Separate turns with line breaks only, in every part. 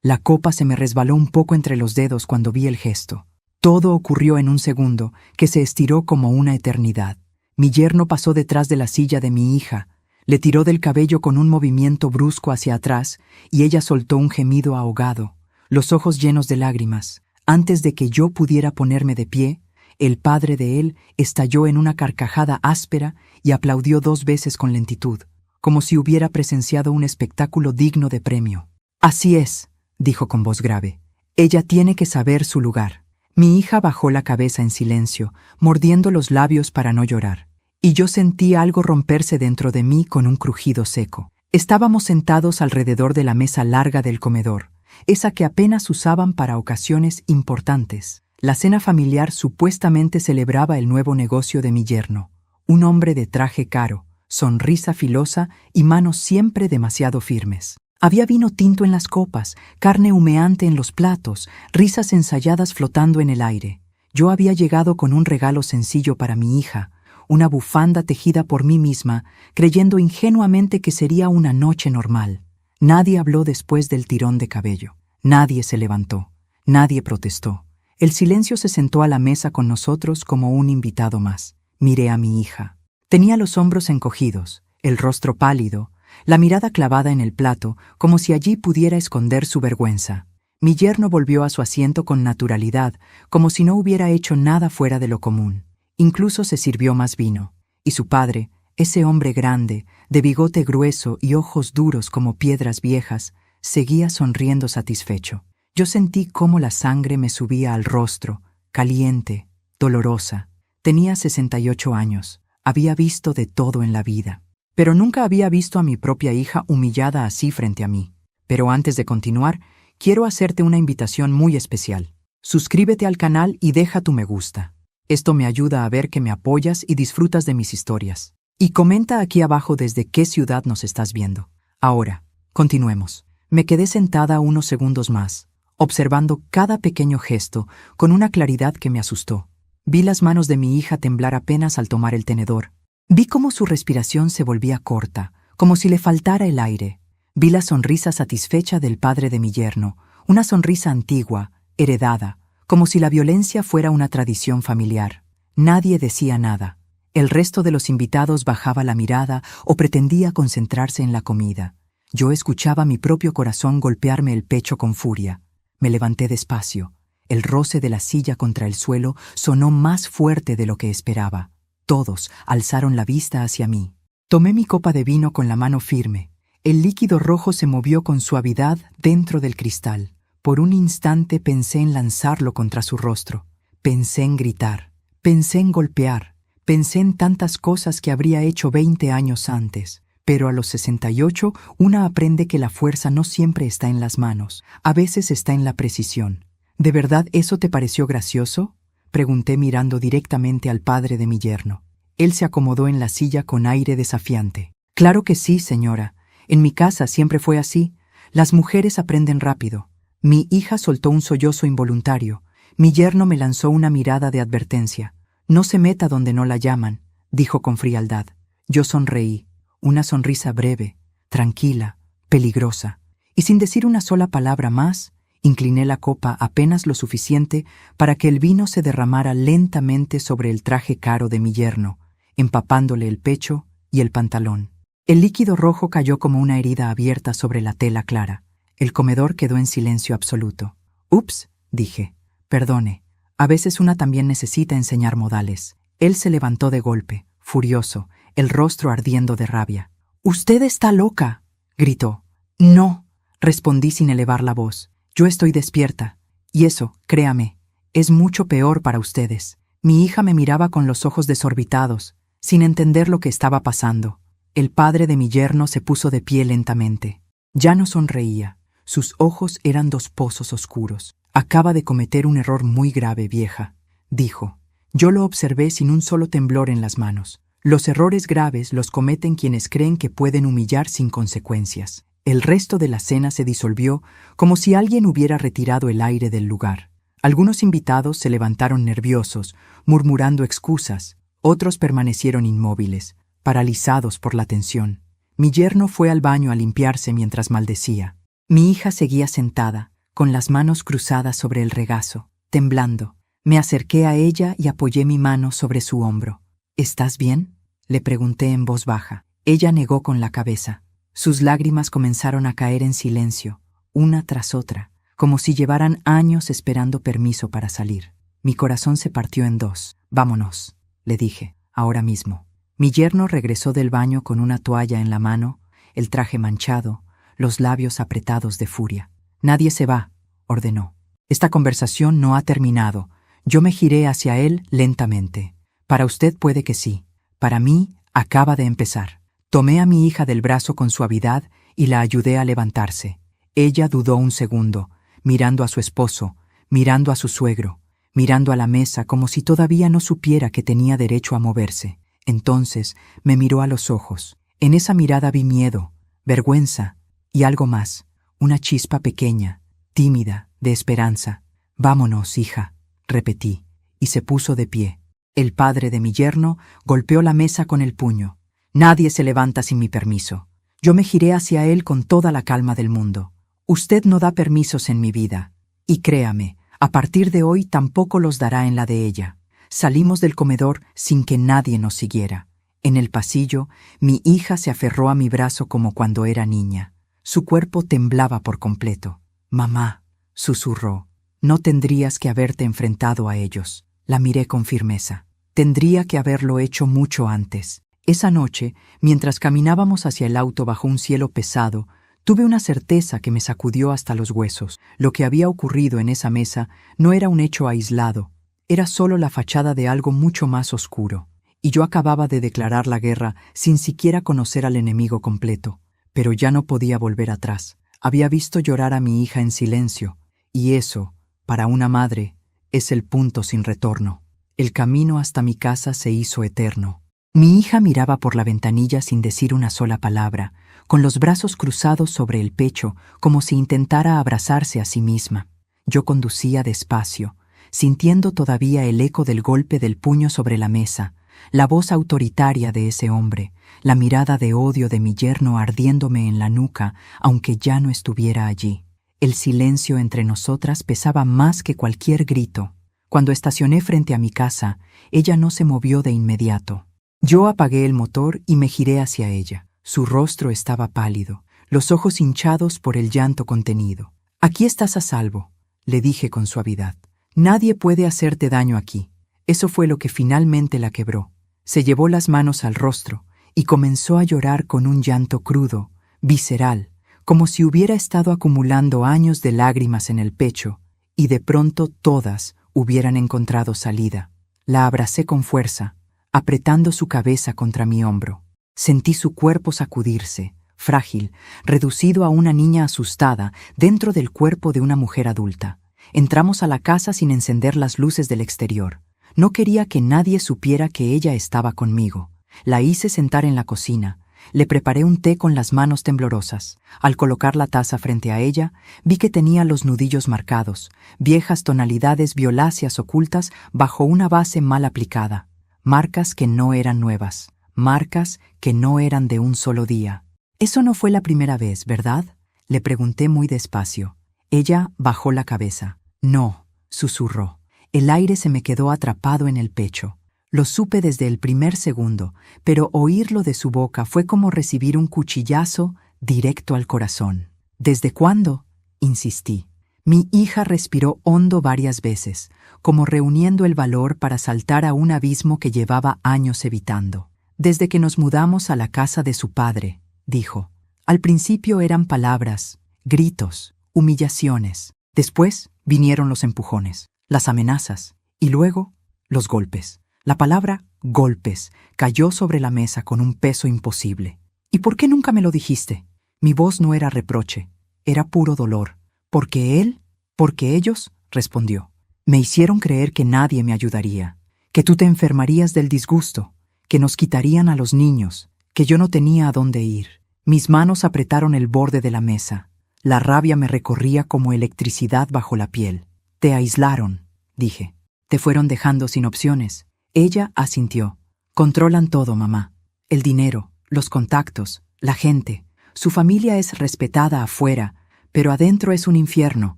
La copa se me resbaló un poco entre los dedos cuando vi el gesto. Todo ocurrió en un segundo, que se estiró como una eternidad. Mi yerno pasó detrás de la silla de mi hija, le tiró del cabello con un movimiento brusco hacia atrás y ella soltó un gemido ahogado, los ojos llenos de lágrimas. Antes de que yo pudiera ponerme de pie, el padre de él estalló en una carcajada áspera y aplaudió 2 veces con lentitud, como si hubiera presenciado un espectáculo digno de premio. «Así es», dijo con voz grave. «Ella tiene que saber su lugar». Mi hija bajó la cabeza en silencio, mordiendo los labios para no llorar, y yo sentí algo romperse dentro de mí con un crujido seco. Estábamos sentados alrededor de la mesa larga del comedor, esa que apenas usaban para ocasiones importantes. La cena familiar supuestamente celebraba el nuevo negocio de mi yerno, un hombre de traje caro, sonrisa filosa y manos siempre demasiado firmes. Había vino tinto en las copas, carne humeante en los platos, risas ensayadas flotando en el aire. Yo había llegado con un regalo sencillo para mi hija, una bufanda tejida por mí misma, creyendo ingenuamente que sería una noche normal. Nadie habló después del tirón de cabello. Nadie se levantó. Nadie protestó. El silencio se sentó a la mesa con nosotros como un invitado más. Miré a mi hija. Tenía los hombros encogidos, el rostro pálido, la mirada clavada en el plato, como si allí pudiera esconder su vergüenza. Mi yerno volvió a su asiento con naturalidad, como si no hubiera hecho nada fuera de lo común. Incluso se sirvió más vino. Y su padre, ese hombre grande, de bigote grueso y ojos duros como piedras viejas, seguía sonriendo satisfecho. Yo sentí cómo la sangre me subía al rostro, caliente, dolorosa. Tenía 68 años. Había visto de todo en la vida. Pero nunca había visto a mi propia hija humillada así frente a mí. Pero antes de continuar, quiero hacerte una invitación muy especial. Suscríbete al canal y deja tu me gusta. Esto me ayuda a ver que me apoyas y disfrutas de mis historias. Y comenta aquí abajo desde qué ciudad nos estás viendo. Ahora, continuemos. Me quedé sentada unos segundos más, observando cada pequeño gesto con una claridad que me asustó. Vi las manos de mi hija temblar apenas al tomar el tenedor. Vi cómo su respiración se volvía corta, como si le faltara el aire. Vi la sonrisa satisfecha del padre de mi yerno, una sonrisa antigua, heredada, como si la violencia fuera una tradición familiar. Nadie decía nada. El resto de los invitados bajaba la mirada o pretendía concentrarse en la comida. Yo escuchaba mi propio corazón golpearme el pecho con furia. Me levanté despacio. El roce de la silla contra el suelo sonó más fuerte de lo que esperaba. Todos alzaron la vista hacia mí. Tomé mi copa de vino con la mano firme. El líquido rojo se movió con suavidad dentro del cristal. Por un instante pensé en lanzarlo contra su rostro. Pensé en gritar. Pensé en golpear. Pensé en tantas cosas que habría hecho 20 años antes. Pero a los 68, una aprende que la fuerza no siempre está en las manos. A veces está en la precisión. ¿De verdad eso te pareció gracioso?, pregunté mirando directamente al padre de mi yerno. Él se acomodó en la silla con aire desafiante. «Claro que sí, señora. En mi casa siempre fue así. Las mujeres aprenden rápido». Mi hija soltó un sollozo involuntario. Mi yerno me lanzó una mirada de advertencia. «No se meta donde no la llaman», dijo con frialdad. Yo sonreí, una sonrisa breve, tranquila, peligrosa. Y sin decir una sola palabra más, incliné la copa apenas lo suficiente para que el vino se derramara lentamente sobre el traje caro de mi yerno, empapándole el pecho y el pantalón. El líquido rojo cayó como una herida abierta sobre la tela clara. El comedor quedó en silencio absoluto. «Ups», dije. «Perdone. A veces una también necesita enseñar modales». Él se levantó de golpe, furioso, el rostro ardiendo de rabia. «¡Usted está loca!», gritó. «No», respondí sin elevar la voz. «Yo estoy despierta. Y eso, créame, es mucho peor para ustedes». Mi hija me miraba con los ojos desorbitados, sin entender lo que estaba pasando. El padre de mi yerno se puso de pie lentamente. Ya no sonreía. Sus ojos eran 2 pozos oscuros. «Acaba de cometer un error muy grave, vieja», dijo. Yo lo observé sin un solo temblor en las manos. Los errores graves los cometen quienes creen que pueden humillar sin consecuencias. El resto de la cena se disolvió como si alguien hubiera retirado el aire del lugar. Algunos invitados se levantaron nerviosos, murmurando excusas. Otros permanecieron inmóviles, paralizados por la tensión. Mi yerno fue al baño a limpiarse mientras maldecía. Mi hija seguía sentada, con las manos cruzadas sobre el regazo, temblando. Me acerqué a ella y apoyé mi mano sobre su hombro. ¿Estás bien?, le pregunté en voz baja. Ella negó con la cabeza. Sus lágrimas comenzaron a caer en silencio, una tras otra, como si llevaran años esperando permiso para salir. Mi corazón se partió en dos. Vámonos, le dije, ahora mismo. Mi yerno regresó del baño con una toalla en la mano, el traje manchado, los labios apretados de furia. Nadie se va, ordenó. Esta conversación no ha terminado. Yo me giré hacia él lentamente. Para usted puede que sí. Para mí, acaba de empezar. Tomé a mi hija del brazo con suavidad y la ayudé a levantarse. Ella dudó un segundo, mirando a su esposo, mirando a su suegro, mirando a la mesa como si todavía no supiera que tenía derecho a moverse. Entonces me miró a los ojos. En esa mirada vi miedo, vergüenza y algo más, una chispa pequeña, tímida, de esperanza. Vámonos, hija, repetí, y se puso de pie. El padre de mi yerno golpeó la mesa con el puño. Nadie se levanta sin mi permiso. Yo me giré hacia él con toda la calma del mundo. Usted no da permisos en mi vida. Y créame, a partir de hoy tampoco los dará en la de ella. Salimos del comedor sin que nadie nos siguiera. En el pasillo, mi hija se aferró a mi brazo como cuando era niña. Su cuerpo temblaba por completo. Mamá, susurró, no tendrías que haberte enfrentado a ellos. La miré con firmeza. Tendría que haberlo hecho mucho antes. Esa noche, mientras caminábamos hacia el auto bajo un cielo pesado, tuve una certeza que me sacudió hasta los huesos. Lo que había ocurrido en esa mesa no era un hecho aislado, era solo la fachada de algo mucho más oscuro. Y yo acababa de declarar la guerra sin siquiera conocer al enemigo completo. Pero ya no podía volver atrás. Había visto llorar a mi hija en silencio, y eso, para una madre, es el punto sin retorno. El camino hasta mi casa se hizo eterno. Mi hija miraba por la ventanilla sin decir una sola palabra, con los brazos cruzados sobre el pecho, como si intentara abrazarse a sí misma. Yo conducía despacio, sintiendo todavía el eco del golpe del puño sobre la mesa, la voz autoritaria de ese hombre, la mirada de odio de mi yerno ardiéndome en la nuca, aunque ya no estuviera allí. El silencio entre nosotras pesaba más que cualquier grito. Cuando estacioné frente a mi casa, ella no se movió de inmediato. Yo apagué el motor y me giré hacia ella. Su rostro estaba pálido, los ojos hinchados por el llanto contenido. «Aquí estás a salvo», le dije con suavidad. «Nadie puede hacerte daño aquí». Eso fue lo que finalmente la quebró. Se llevó las manos al rostro y comenzó a llorar con un llanto crudo, visceral, como si hubiera estado acumulando años de lágrimas en el pecho, y de pronto todas hubieran encontrado salida. La abracé con fuerza, apretando su cabeza contra mi hombro. Sentí su cuerpo sacudirse, frágil, reducido a una niña asustada dentro del cuerpo de una mujer adulta. Entramos a la casa sin encender las luces del exterior. No quería que nadie supiera que ella estaba conmigo. La hice sentar en la cocina. Le preparé un té con las manos temblorosas. Al colocar la taza frente a ella, vi que tenía los nudillos marcados, viejas tonalidades violáceas ocultas bajo una base mal aplicada. Marcas que no eran nuevas, marcas que no eran de un solo día. «Eso no fue la primera vez, ¿verdad?», le pregunté muy despacio. Ella bajó la cabeza. «No», susurró. El aire se me quedó atrapado en el pecho. Lo supe desde el primer segundo, pero oírlo de su boca fue como recibir un cuchillazo directo al corazón. «¿Desde cuándo?», insistí. Mi hija respiró hondo varias veces, como reuniendo el valor para saltar a un abismo que llevaba años evitando. «Desde que nos mudamos a la casa de su padre», dijo. «Al principio eran palabras, gritos, humillaciones. Después vinieron los empujones, las amenazas y luego los golpes». La palabra «golpes» cayó sobre la mesa con un peso imposible. «¿Y por qué nunca me lo dijiste?». Mi voz no era reproche, era puro dolor. «Porque él, porque ellos», respondió. «Me hicieron creer que nadie me ayudaría, que tú te enfermarías del disgusto, que nos quitarían a los niños, que yo no tenía a dónde ir». Mis manos apretaron el borde de la mesa. La rabia me recorría como electricidad bajo la piel. «Te aislaron», dije. «Te fueron dejando sin opciones». Ella asintió. «Controlan todo, mamá. El dinero, los contactos, la gente. Su familia es respetada afuera, pero adentro es un infierno.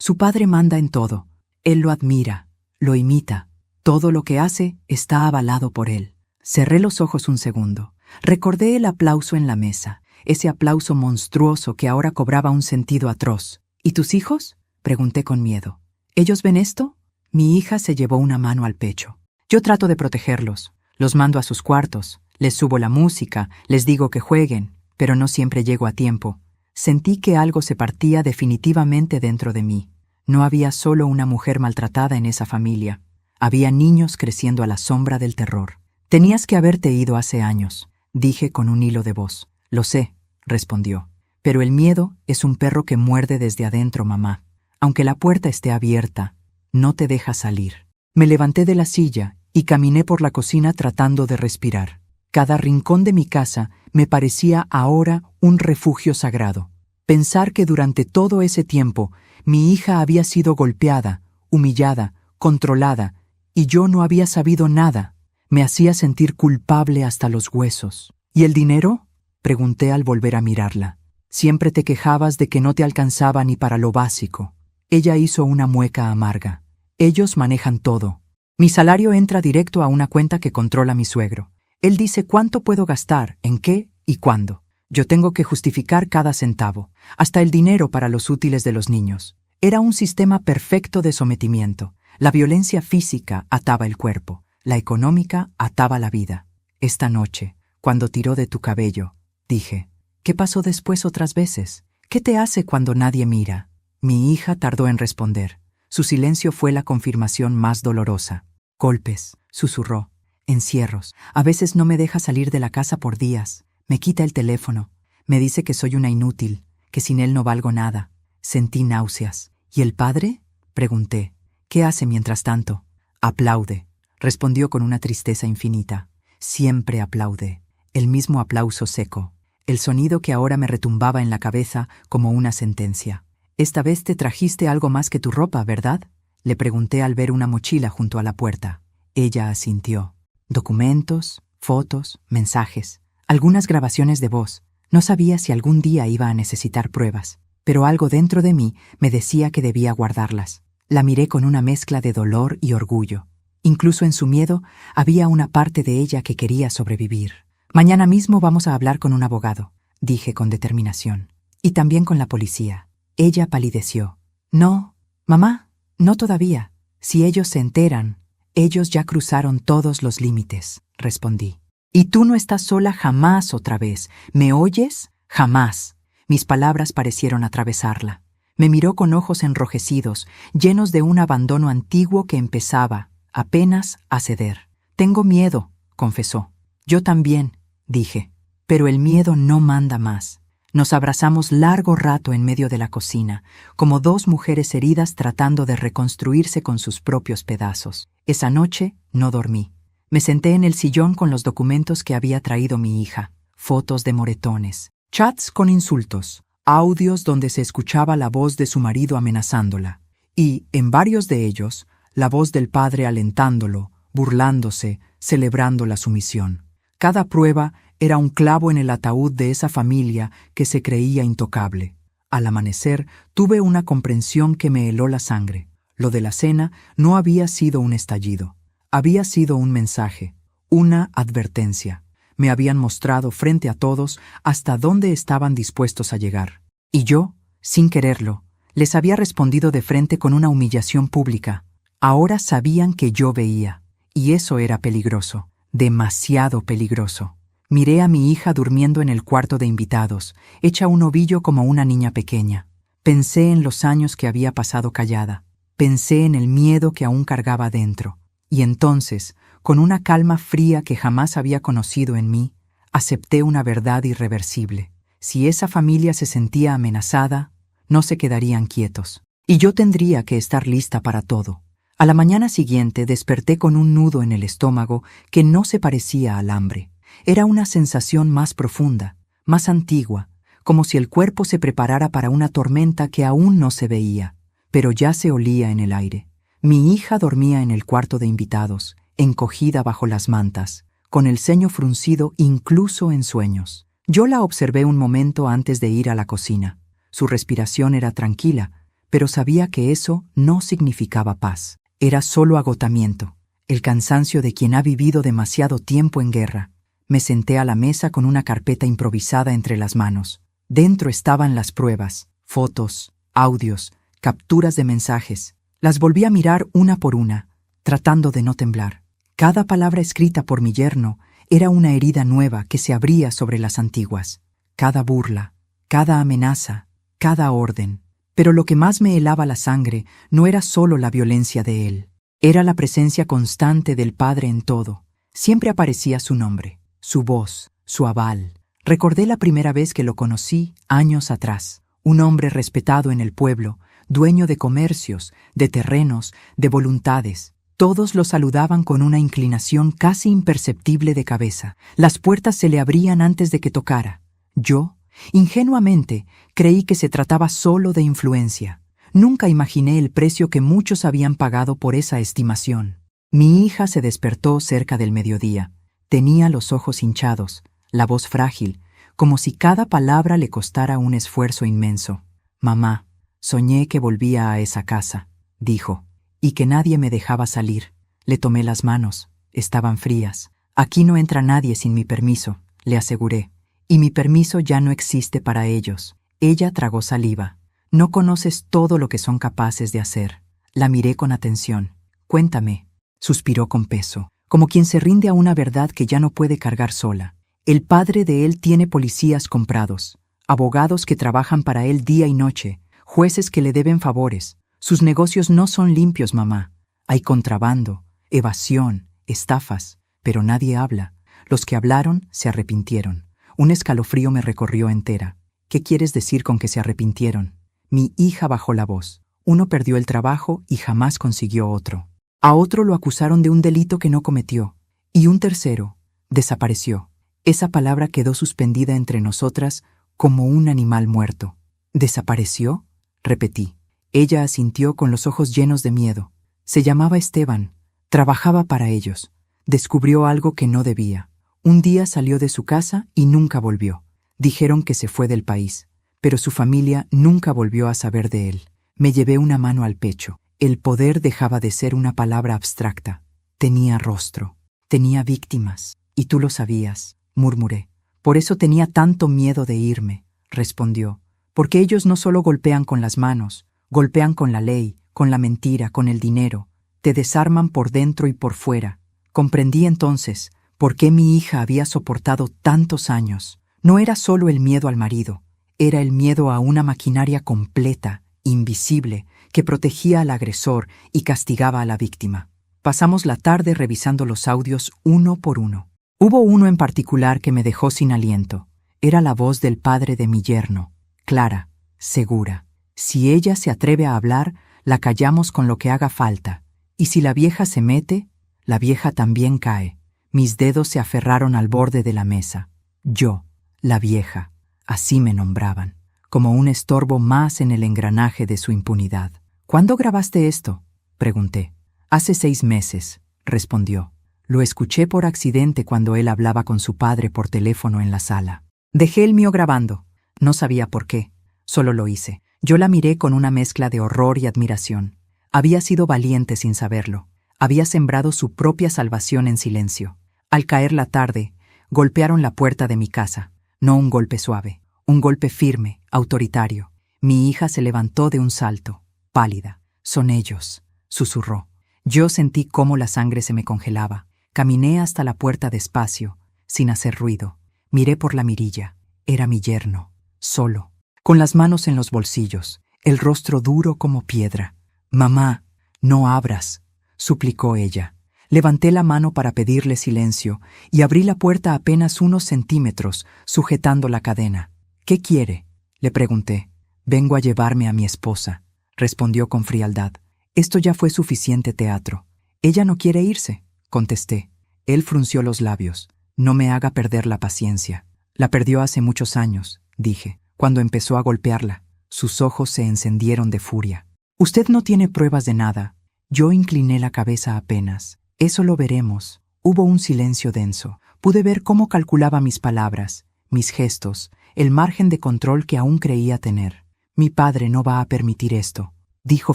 Su padre manda en todo. Él lo admira, lo imita. Todo lo que hace está avalado por él. Cerré los ojos un segundo. Recordé el aplauso en la mesa, ese aplauso monstruoso que ahora cobraba un sentido atroz. ¿Y tus hijos?, pregunté con miedo. ¿Ellos ven esto? Mi hija se llevó una mano al pecho. Yo trato de protegerlos. Los mando a sus cuartos. Les subo la música, les digo que jueguen, pero no siempre llego a tiempo. Sentí que algo se partía definitivamente dentro de mí. No había solo una mujer maltratada en esa familia. Había niños creciendo a la sombra del terror. Tenías que haberte ido hace años, dije con un hilo de voz. Lo sé, respondió. Pero el miedo es un perro que muerde desde adentro, mamá. Aunque la puerta esté abierta, no te deja salir. Me levanté de la silla y caminé por la cocina tratando de respirar. Cada rincón de mi casa me parecía ahora un refugio sagrado. Pensar que durante todo ese tiempo mi hija había sido golpeada, humillada, controlada, y yo no había sabido nada, me hacía sentir culpable hasta los huesos. ¿Y el dinero?, pregunté al volver a mirarla. Siempre te quejabas de que no te alcanzaba ni para lo básico. Ella hizo una mueca amarga. Ellos manejan todo. Mi salario entra directo a una cuenta que controla mi suegro. Él dice cuánto puedo gastar, en qué y cuándo. Yo tengo que justificar cada centavo, hasta el dinero para los útiles de los niños. Era un sistema perfecto de sometimiento. La violencia física ataba el cuerpo, la económica ataba la vida. Esta noche, cuando tiró de tu cabello, dije, ¿qué pasó después otras veces? ¿Qué te hace cuando nadie mira? Mi hija tardó en responder. Su silencio fue la confirmación más dolorosa. Golpes, susurró. Encierros. A veces no me deja salir de la casa por días. Me quita el teléfono. Me dice que soy una inútil, que sin él no valgo nada. Sentí náuseas. ¿Y el padre?, pregunté. ¿Qué hace mientras tanto? Aplaude, respondió con una tristeza infinita. Siempre aplaude. El mismo aplauso seco. El sonido que ahora me retumbaba en la cabeza como una sentencia. Esta vez te trajiste algo más que tu ropa, ¿verdad?, le pregunté al ver una mochila junto a la puerta. Ella asintió. Documentos, fotos, mensajes, algunas grabaciones de voz. No sabía si algún día iba a necesitar pruebas, pero algo dentro de mí me decía que debía guardarlas. La miré con una mezcla de dolor y orgullo. Incluso en su miedo había una parte de ella que quería sobrevivir. Mañana mismo vamos a hablar con un abogado, dije con determinación. Y también con la policía. Ella palideció. No, mamá, no todavía. Si ellos se enteran, ellos ya cruzaron todos los límites, respondí. Y tú no estás sola jamás otra vez. ¿Me oyes? Jamás. Mis palabras parecieron atravesarla. Me miró con ojos enrojecidos, llenos de un abandono antiguo que empezaba, apenas, a ceder. Tengo miedo, confesó. Yo también, dije. Pero el miedo no manda más. Nos abrazamos largo rato en medio de la cocina, como dos mujeres heridas tratando de reconstruirse con sus propios pedazos. Esa noche no dormí. Me senté en el sillón con los documentos que había traído mi hija, fotos de moretones, chats con insultos, audios donde se escuchaba la voz de su marido amenazándola, y, en varios de ellos, la voz del padre alentándolo, burlándose, celebrando la sumisión. Cada prueba era un clavo en el ataúd de esa familia que se creía intocable. Al amanecer, tuve una comprensión que me heló la sangre. Lo de la cena no había sido un estallido. Había sido un mensaje, una advertencia. Me habían mostrado frente a todos hasta dónde estaban dispuestos a llegar. Y yo, sin quererlo, les había respondido de frente con una humillación pública. Ahora sabían que yo veía, y eso era peligroso, demasiado peligroso. Miré a mi hija durmiendo en el cuarto de invitados, hecha un ovillo como una niña pequeña. Pensé en los años que había pasado callada. Pensé en el miedo que aún cargaba dentro. Y entonces, con una calma fría que jamás había conocido en mí, acepté una verdad irreversible. Si esa familia se sentía amenazada, no se quedarían quietos. Y yo tendría que estar lista para todo. A la mañana siguiente desperté con un nudo en el estómago que no se parecía al hambre. Era una sensación más profunda, más antigua, como si el cuerpo se preparara para una tormenta que aún no se veía, pero ya se olía en el aire. Mi hija dormía en el cuarto de invitados, encogida bajo las mantas, con el ceño fruncido incluso en sueños. Yo la observé un momento antes de ir a la cocina. Su respiración era tranquila, pero sabía que eso no significaba paz. Era solo agotamiento, el cansancio de quien ha vivido demasiado tiempo en guerra. Me senté a la mesa con una carpeta improvisada entre las manos. Dentro estaban las pruebas, fotos, audios, capturas de mensajes. Las volví a mirar una por una, tratando de no temblar. Cada palabra escrita por mi yerno era una herida nueva que se abría sobre las antiguas. Cada burla, cada amenaza, cada orden. Pero lo que más me helaba la sangre no era solo la violencia de él. Era la presencia constante del padre en todo. Siempre aparecía su nombre, su voz, su aval. Recordé la primera vez que lo conocí años atrás. Un hombre respetado en el pueblo, dueño de comercios, de terrenos, de voluntades. Todos lo saludaban con una inclinación casi imperceptible de cabeza. Las puertas se le abrían antes de que tocara. Yo, ingenuamente, creí que se trataba solo de influencia. Nunca imaginé el precio que muchos habían pagado por esa estimación. Mi hija se despertó cerca del mediodía. Tenía los ojos hinchados, la voz frágil, como si cada palabra le costara un esfuerzo inmenso. «Mamá, soñé que volvía a esa casa», dijo, «y que nadie me dejaba salir». Le tomé las manos. Estaban frías. «Aquí no entra nadie sin mi permiso», le aseguré. «Y mi permiso ya no existe para ellos». Ella tragó saliva. «No conoces todo lo que son capaces de hacer». La miré con atención. «Cuéntame», suspiró con peso, como quien se rinde a una verdad que ya no puede cargar sola. «El padre de él tiene policías comprados, abogados que trabajan para él día y noche, jueces que le deben favores. Sus negocios no son limpios, mamá. Hay contrabando, evasión, estafas, pero nadie habla. Los que hablaron se arrepintieron». Un escalofrío me recorrió entera. «¿Qué quieres decir con que se arrepintieron?» Mi hija bajó la voz. «Uno perdió el trabajo y jamás consiguió otro. A otro lo acusaron de un delito que no cometió. Y un tercero desapareció». Esa palabra quedó suspendida entre nosotras como un animal muerto. «¿Desapareció?», repetí. Ella asintió con los ojos llenos de miedo. «Se llamaba Esteban. Trabajaba para ellos. Descubrió algo que no debía. Un día salió de su casa y nunca volvió. Dijeron que se fue del país, pero su familia nunca volvió a saber de él». Me llevé una mano al pecho. El poder dejaba de ser una palabra abstracta. Tenía rostro. Tenía víctimas. «Y tú lo sabías», murmuré. «Por eso tenía tanto miedo de irme», respondió. «Porque ellos no solo golpean con las manos, golpean con la ley, con la mentira, con el dinero. Te desarman por dentro y por fuera». Comprendí entonces por qué mi hija había soportado tantos años. No era solo el miedo al marido, era el miedo a una maquinaria completa, invisible, que protegía al agresor y castigaba a la víctima. Pasamos la tarde revisando los audios uno por uno. Hubo uno en particular que me dejó sin aliento. Era la voz del padre de mi yerno, clara, segura. «Si ella se atreve a hablar, la callamos con lo que haga falta. Y si la vieja se mete, la vieja también cae». Mis dedos se aferraron al borde de la mesa. Yo, la vieja, así me nombraban, como un estorbo más en el engranaje de su impunidad. «¿Cuándo grabaste esto?», pregunté. «Hace 6 meses», respondió. Lo escuché por accidente cuando él hablaba con su padre por teléfono en la sala. Dejé el mío grabando. No sabía por qué. Solo lo hice. Yo la miré con una mezcla de horror y admiración. Había sido valiente sin saberlo. Había sembrado su propia salvación en silencio. Al caer la tarde, golpearon la puerta de mi casa. No un golpe suave, un golpe firme, autoritario. Mi hija se levantó de un salto, pálida. «Son ellos», susurró. Yo sentí cómo la sangre se me congelaba. Caminé hasta la puerta despacio, sin hacer ruido. Miré por la mirilla. Era mi yerno, solo, con las manos en los bolsillos, el rostro duro como piedra. «Mamá, no abras», suplicó ella. Levanté la mano para pedirle silencio y abrí la puerta apenas unos centímetros, sujetando la cadena. «¿Qué quiere?», le pregunté. «Vengo a llevarme a mi esposa», respondió con frialdad. «Esto ya fue suficiente teatro». «Ella no quiere irse», contesté. Él frunció los labios. «No me haga perder la paciencia». «La perdió hace muchos años», dije, cuando empezó a golpearla. Sus ojos se encendieron de furia. «Usted no tiene pruebas de nada». Yo incliné la cabeza apenas. «Eso lo veremos». Hubo un silencio denso. Pude ver cómo calculaba mis palabras, mis gestos, el margen de control que aún creía tener. «Mi padre no va a permitir esto», dijo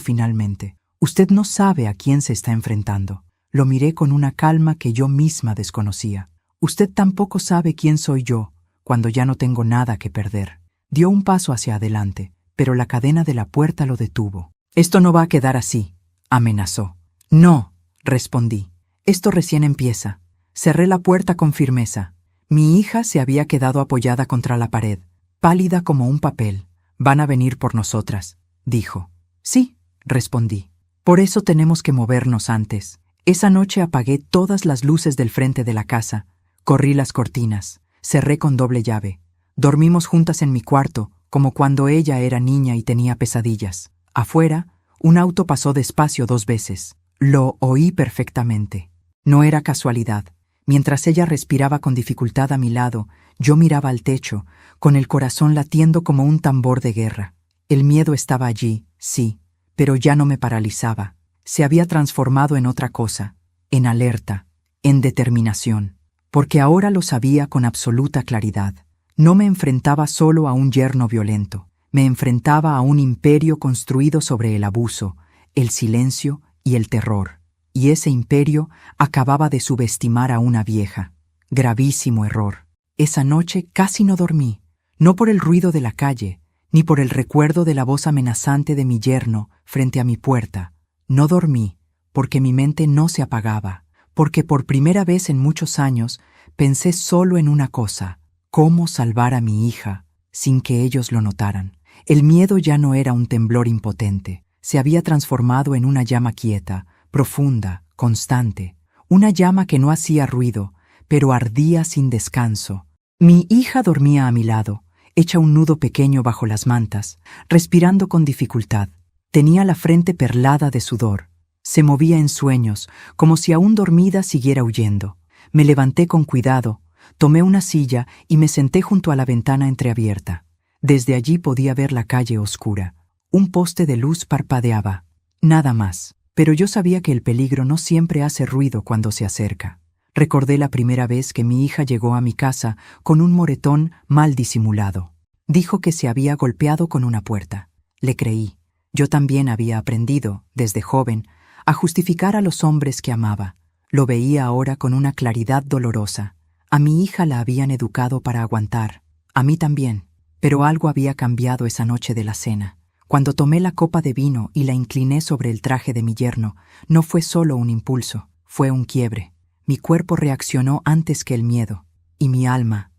finalmente. Usted no sabe a quién se está enfrentando. Lo miré con una calma que yo misma desconocía. Usted tampoco sabe quién soy yo, cuando ya no tengo nada que perder. Dio un paso hacia adelante, pero la cadena de la puerta lo detuvo. Esto no va a quedar así, amenazó. No, respondí. Esto recién empieza. Cerré la puerta con firmeza. Mi hija se había quedado apoyada contra la pared, pálida como un papel. Van a venir por nosotras, dijo. Sí, respondí. Por eso tenemos que movernos antes. Esa noche apagué todas las luces del frente de la casa, corrí las cortinas, cerré con doble llave. Dormimos juntas en mi cuarto, como cuando ella era niña y tenía pesadillas. Afuera, un auto pasó despacio 2 veces. Lo oí perfectamente. No era casualidad. Mientras ella respiraba con dificultad a mi lado, yo miraba al techo, con el corazón latiendo como un tambor de guerra. El miedo estaba allí, sí, pero ya no me paralizaba. Se había transformado en otra cosa, en alerta, en determinación. Porque ahora lo sabía con absoluta claridad. No me enfrentaba solo a un yerno violento, me enfrentaba a un imperio construido sobre el abuso, el silencio y el terror. Y ese imperio acababa de subestimar a una vieja. Gravísimo error. Esa noche casi no dormí, no por el ruido de la calle, ni por el recuerdo de la voz amenazante de mi yerno frente a mi puerta. No dormí porque mi mente no se apagaba, porque por primera vez en muchos años pensé solo en una cosa: cómo salvar a mi hija sin que ellos lo notaran. El miedo ya no era un temblor impotente, se había transformado en una llama quieta, profunda, constante, una llama que no hacía ruido, pero ardía sin descanso. Mi hija dormía a mi lado, hecha un nudo pequeño bajo las mantas, respirando con dificultad. Tenía la frente perlada de sudor. Se movía en sueños, como si aún dormida siguiera huyendo. Me levanté con cuidado, tomé una silla y me senté junto a la ventana entreabierta. Desde allí podía ver la calle oscura. Un poste de luz parpadeaba. Nada más. Pero yo sabía que el peligro no siempre hace ruido cuando se acerca. Recordé la primera vez que mi hija llegó a mi casa con un moretón mal disimulado. Dijo que se había golpeado con una puerta. Le creí. Yo también había aprendido, desde joven, a justificar a los hombres que amaba. Lo veía ahora con una claridad dolorosa. A mi hija la habían educado para aguantar. A mí también. Pero algo había cambiado esa noche de la cena. Cuando tomé la copa de vino y la incliné sobre el traje de mi yerno, no fue solo un impulso, fue un quiebre. Mi cuerpo reaccionó antes que el miedo. Y mi alma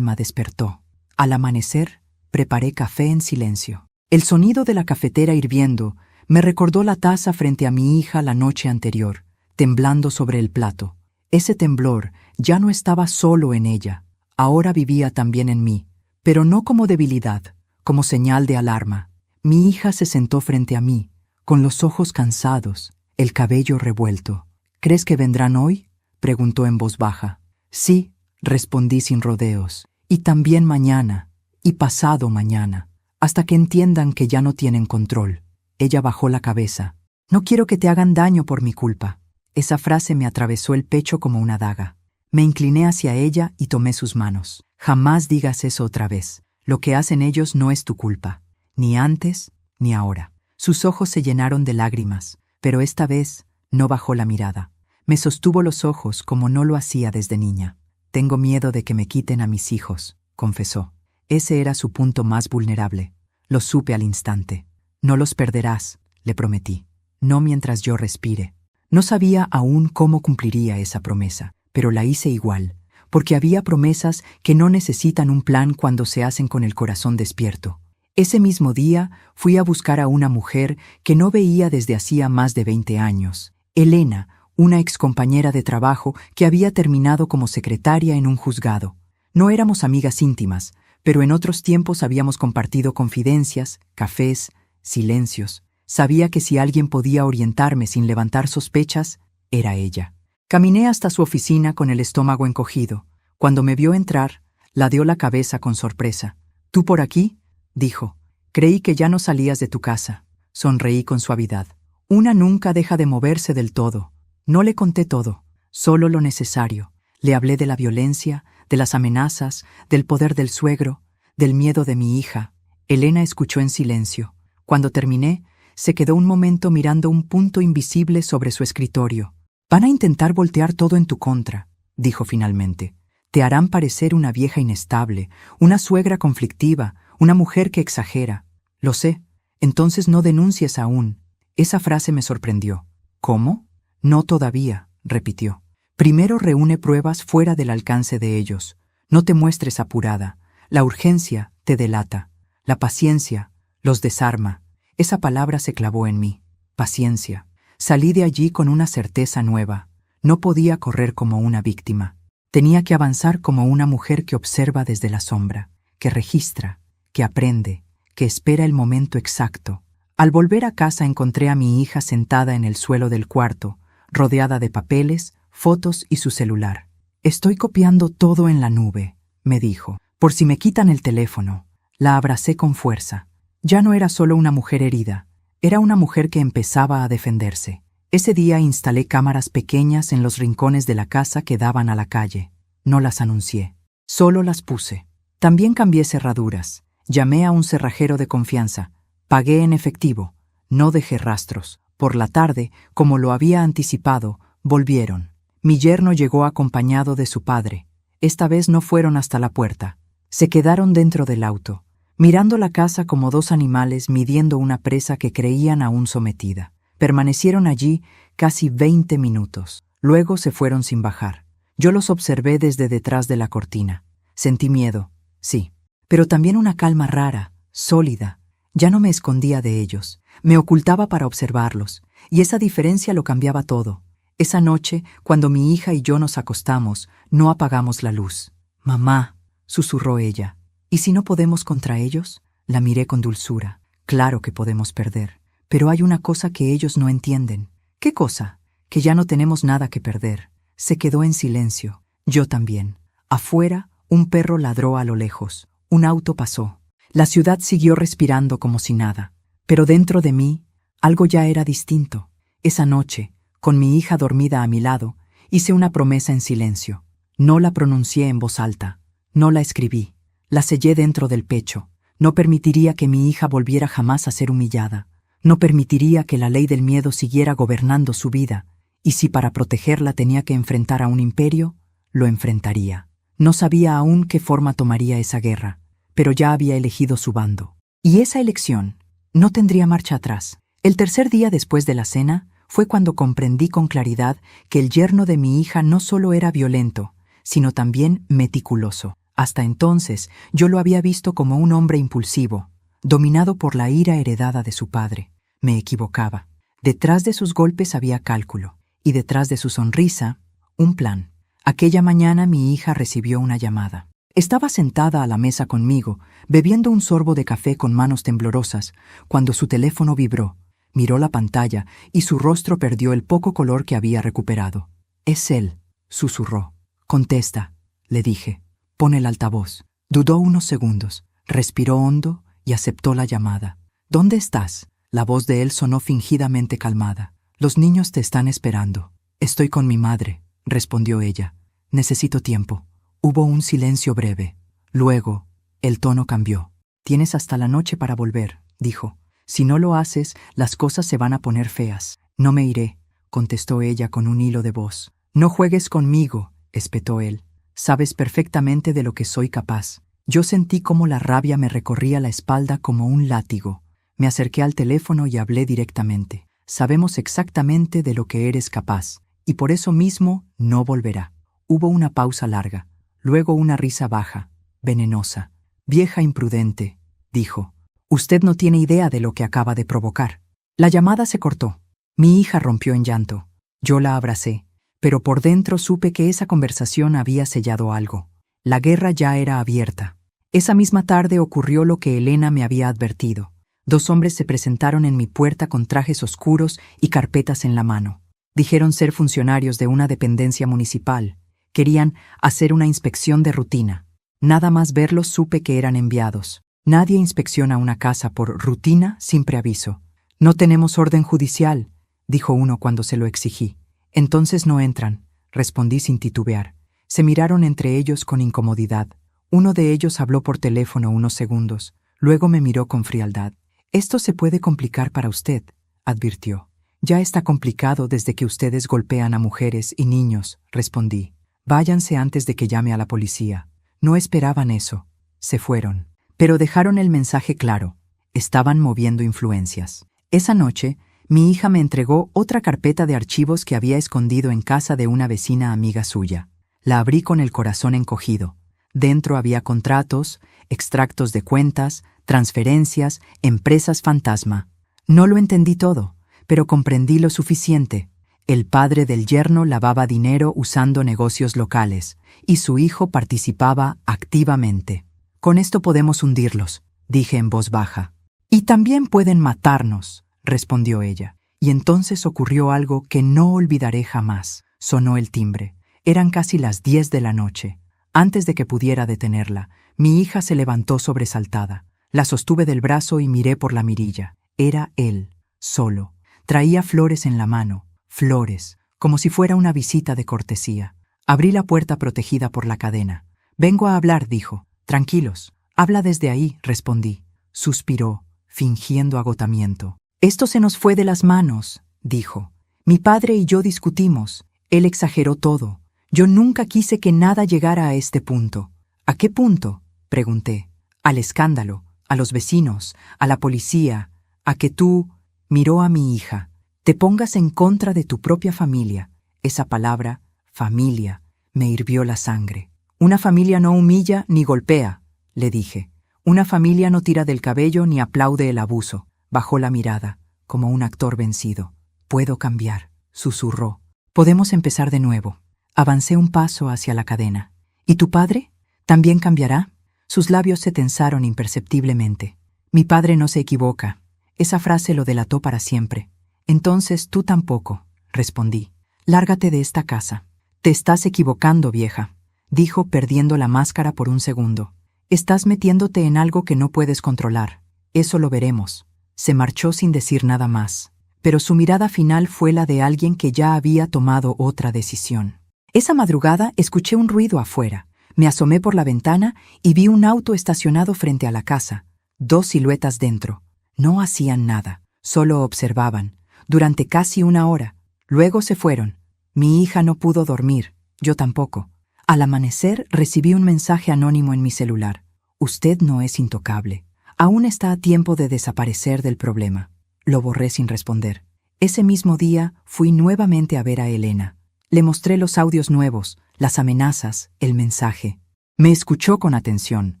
despertó. Al amanecer, preparé café en silencio. El sonido de la cafetera hirviendo me recordó la taza frente a mi hija la noche anterior, temblando sobre el plato. Ese temblor ya no estaba solo en ella, ahora vivía también en mí, pero no como debilidad, como señal de alarma. Mi hija se sentó frente a mí, con los ojos cansados, el cabello revuelto. ¿Crees que vendrán hoy?, preguntó en voz baja. Sí, respondí sin rodeos, y también mañana, y pasado mañana, hasta que entiendan que ya no tienen control. Ella bajó la cabeza. No quiero que te hagan daño por mi culpa. Esa frase me atravesó el pecho como una daga. Me incliné hacia ella y tomé sus manos. Jamás digas eso otra vez. Lo que hacen ellos no es tu culpa, ni antes ni ahora. Sus ojos se llenaron de lágrimas, pero esta vez no bajó la mirada. Me sostuvo los ojos como no lo hacía desde niña. Tengo miedo de que me quiten a mis hijos, confesó. Ese era su punto más vulnerable. Lo supe al instante. No los perderás, le prometí. No mientras yo respire. No sabía aún cómo cumpliría esa promesa, pero la hice igual, porque había promesas que no necesitan un plan cuando se hacen con el corazón despierto. Ese mismo día fui a buscar a una mujer que no veía desde hacía más de 20 años. Elena, una excompañera de trabajo que había terminado como secretaria en un juzgado. No éramos amigas íntimas, pero en otros tiempos habíamos compartido confidencias, cafés, silencios. Sabía que si alguien podía orientarme sin levantar sospechas, era ella. Caminé hasta su oficina con el estómago encogido. Cuando me vio entrar, ladeó la cabeza con sorpresa. ¿Tú por aquí?, dijo. Creí que ya no salías de tu casa. Sonreí con suavidad. Una nunca deja de moverse del todo. No le conté todo, solo lo necesario. Le hablé de la violencia, de las amenazas, del poder del suegro, del miedo de mi hija. Elena escuchó en silencio. Cuando terminé, Se quedó un momento mirando un punto invisible sobre su escritorio. Van a intentar voltear todo en tu contra, dijo finalmente. Te harán parecer una vieja inestable, una suegra conflictiva, una mujer que exagera. Lo sé. Entonces no denuncies aún. Esa frase me sorprendió. ¿Cómo? No todavía, repitió. Primero reúne pruebas fuera del alcance de ellos. No te muestres apurada. La urgencia te delata. La paciencia los desarma. Esa palabra se clavó en mí. Paciencia. Salí de allí con una certeza nueva. No podía correr como una víctima. Tenía que avanzar como una mujer que observa desde la sombra, que registra, que aprende, que espera el momento exacto. Al volver a casa encontré a mi hija sentada en el suelo del cuarto, rodeada de papeles, fotos y su celular. Estoy copiando todo en la nube, me dijo, por si me quitan el teléfono. La abracé con fuerza. Ya no era solo una mujer herida, era una mujer que empezaba a defenderse. Ese día instalé cámaras pequeñas en los rincones de la casa que daban a la calle. No las anuncié, solo las puse. También cambié cerraduras, llamé a un cerrajero de confianza, pagué en efectivo, no dejé rastros. Por la tarde, como lo había anticipado, volvieron. Mi yerno llegó acompañado de su padre. Esta vez no fueron hasta la puerta. Se quedaron dentro del auto, mirando la casa como dos animales midiendo una presa que creían aún sometida. Permanecieron allí casi 20 minutos. Luego se fueron sin bajar. Yo los observé desde detrás de la cortina. Sentí miedo, sí, pero también una calma rara, sólida. Ya no me escondía de ellos. Me ocultaba para observarlos, y esa diferencia lo cambiaba todo. Esa noche, cuando mi hija y yo nos acostamos, no apagamos la luz. «Mamá», susurró ella, «¿y si no podemos contra ellos?» La miré con dulzura. «Claro que podemos perder. Pero hay una cosa que ellos no entienden». «¿Qué cosa?» «Que ya no tenemos nada que perder». Se quedó en silencio. Yo también. Afuera, un perro ladró a lo lejos. Un auto pasó. La ciudad siguió respirando como si nada. Pero dentro de mí, algo ya era distinto. Esa noche, con mi hija dormida a mi lado, hice una promesa en silencio. No la pronuncié en voz alta. No la escribí. La sellé dentro del pecho. No permitiría que mi hija volviera jamás a ser humillada. No permitiría que la ley del miedo siguiera gobernando su vida. Y si para protegerla tenía que enfrentar a un imperio, lo enfrentaría. No sabía aún qué forma tomaría esa guerra, pero ya había elegido su bando. Y esa elección no tendría marcha atrás. El tercer día después de la cena fue cuando comprendí con claridad que el yerno de mi hija no solo era violento, sino también meticuloso. Hasta entonces yo lo había visto como un hombre impulsivo, dominado por la ira heredada de su padre. Me equivocaba. Detrás de sus golpes había cálculo, y detrás de su sonrisa, un plan. Aquella mañana mi hija recibió una llamada. Estaba sentada a la mesa conmigo, bebiendo un sorbo de café con manos temblorosas, cuando su teléfono vibró. Miró la pantalla y su rostro perdió el poco color que había recuperado. «Es él», susurró. «Contesta», le dije. «Pon el altavoz». Dudó unos segundos, respiró hondo y aceptó la llamada. «¿Dónde estás?» La voz de él sonó fingidamente calmada. «Los niños te están esperando». «Estoy con mi madre», respondió ella. «Necesito tiempo». Hubo un silencio breve. Luego, el tono cambió. «Tienes hasta la noche para volver», dijo. «Si no lo haces, las cosas se van a poner feas». «No me iré», contestó ella con un hilo de voz. «No juegues conmigo», espetó él. «Sabes perfectamente de lo que soy capaz». Yo sentí cómo la rabia me recorría la espalda como un látigo. Me acerqué al teléfono y hablé directamente. «Sabemos exactamente de lo que eres capaz, y por eso mismo no volverá». Hubo una pausa larga, luego una risa baja, venenosa. «Vieja imprudente», dijo. «Usted no tiene idea de lo que acaba de provocar». La llamada se cortó. Mi hija rompió en llanto. Yo la abracé, pero por dentro supe que esa conversación había sellado algo. La guerra ya era abierta. Esa misma tarde ocurrió lo que Elena me había advertido. 2 hombres se presentaron en mi puerta con trajes oscuros y carpetas en la mano. Dijeron ser funcionarios de una dependencia municipal. Querían hacer una inspección de rutina. Nada más verlos supe que eran enviados. Nadie inspecciona una casa por rutina sin preaviso. «No tenemos orden judicial», dijo uno cuando se lo exigí. «Entonces no entran», respondí sin titubear. Se miraron entre ellos con incomodidad. Uno de ellos habló por teléfono unos segundos. Luego me miró con frialdad. Esto se puede complicar para usted, advirtió. Ya está complicado desde que ustedes golpean a mujeres y niños, respondí. Váyanse antes de que llame a la policía. No esperaban eso. Se fueron. Pero dejaron el mensaje claro. Estaban moviendo influencias. Esa noche, mi hija me entregó otra carpeta de archivos que había escondido en casa de una vecina amiga suya. La abrí con el corazón encogido. Dentro había contratos, extractos de cuentas, transferencias, empresas fantasma. No lo entendí todo, pero comprendí lo suficiente. El padre del yerno lavaba dinero usando negocios locales, y su hijo participaba activamente. Con esto podemos hundirlos, dije en voz baja. Y también pueden matarnos, respondió ella. Y entonces ocurrió algo que no olvidaré jamás. Sonó el timbre. Eran casi las 10 de la noche. Antes de que pudiera detenerla, mi hija se levantó sobresaltada. La sostuve del brazo y miré por la mirilla. Era él, solo. Traía flores en la mano, flores, como si fuera una visita de cortesía. Abrí la puerta protegida por la cadena. Vengo a hablar, dijo. Tranquilos. Habla desde ahí, respondí. Suspiró, fingiendo agotamiento. Esto se nos fue de las manos, dijo. Mi padre y yo discutimos. Él exageró todo. Yo nunca quise que nada llegara a este punto. ¿A qué punto?, pregunté. Al escándalo, a los vecinos, a la policía, a que tú, miró a mi hija, te pongas en contra de tu propia familia. Esa palabra, familia, me hirvió la sangre. Una familia no humilla ni golpea, le dije. Una familia no tira del cabello ni aplaude el abuso. Bajó la mirada, como un actor vencido. Puedo cambiar, susurró. Podemos empezar de nuevo. Avancé un paso hacia la cadena. ¿Y tu padre? ¿También cambiará? Sus labios se tensaron imperceptiblemente. Mi padre no se equivoca. Esa frase lo delató para siempre. Entonces tú tampoco, respondí. Lárgate de esta casa. Te estás equivocando, vieja, dijo perdiendo la máscara por un segundo. Estás metiéndote en algo que no puedes controlar. Eso lo veremos. Se marchó sin decir nada más, pero su mirada final fue la de alguien que ya había tomado otra decisión. Esa madrugada escuché un ruido afuera. Me asomé por la ventana y vi un auto estacionado frente a la casa. 2 siluetas dentro. No hacían nada, solo observaban. Durante casi 1 hora. Luego se fueron. Mi hija no pudo dormir, yo tampoco. Al amanecer recibí un mensaje anónimo en mi celular. Usted no es intocable. Aún está a tiempo de desaparecer del problema. Lo borré sin responder. Ese mismo día fui nuevamente a ver a Elena. Le mostré los audios nuevos, las amenazas, el mensaje. Me escuchó con atención.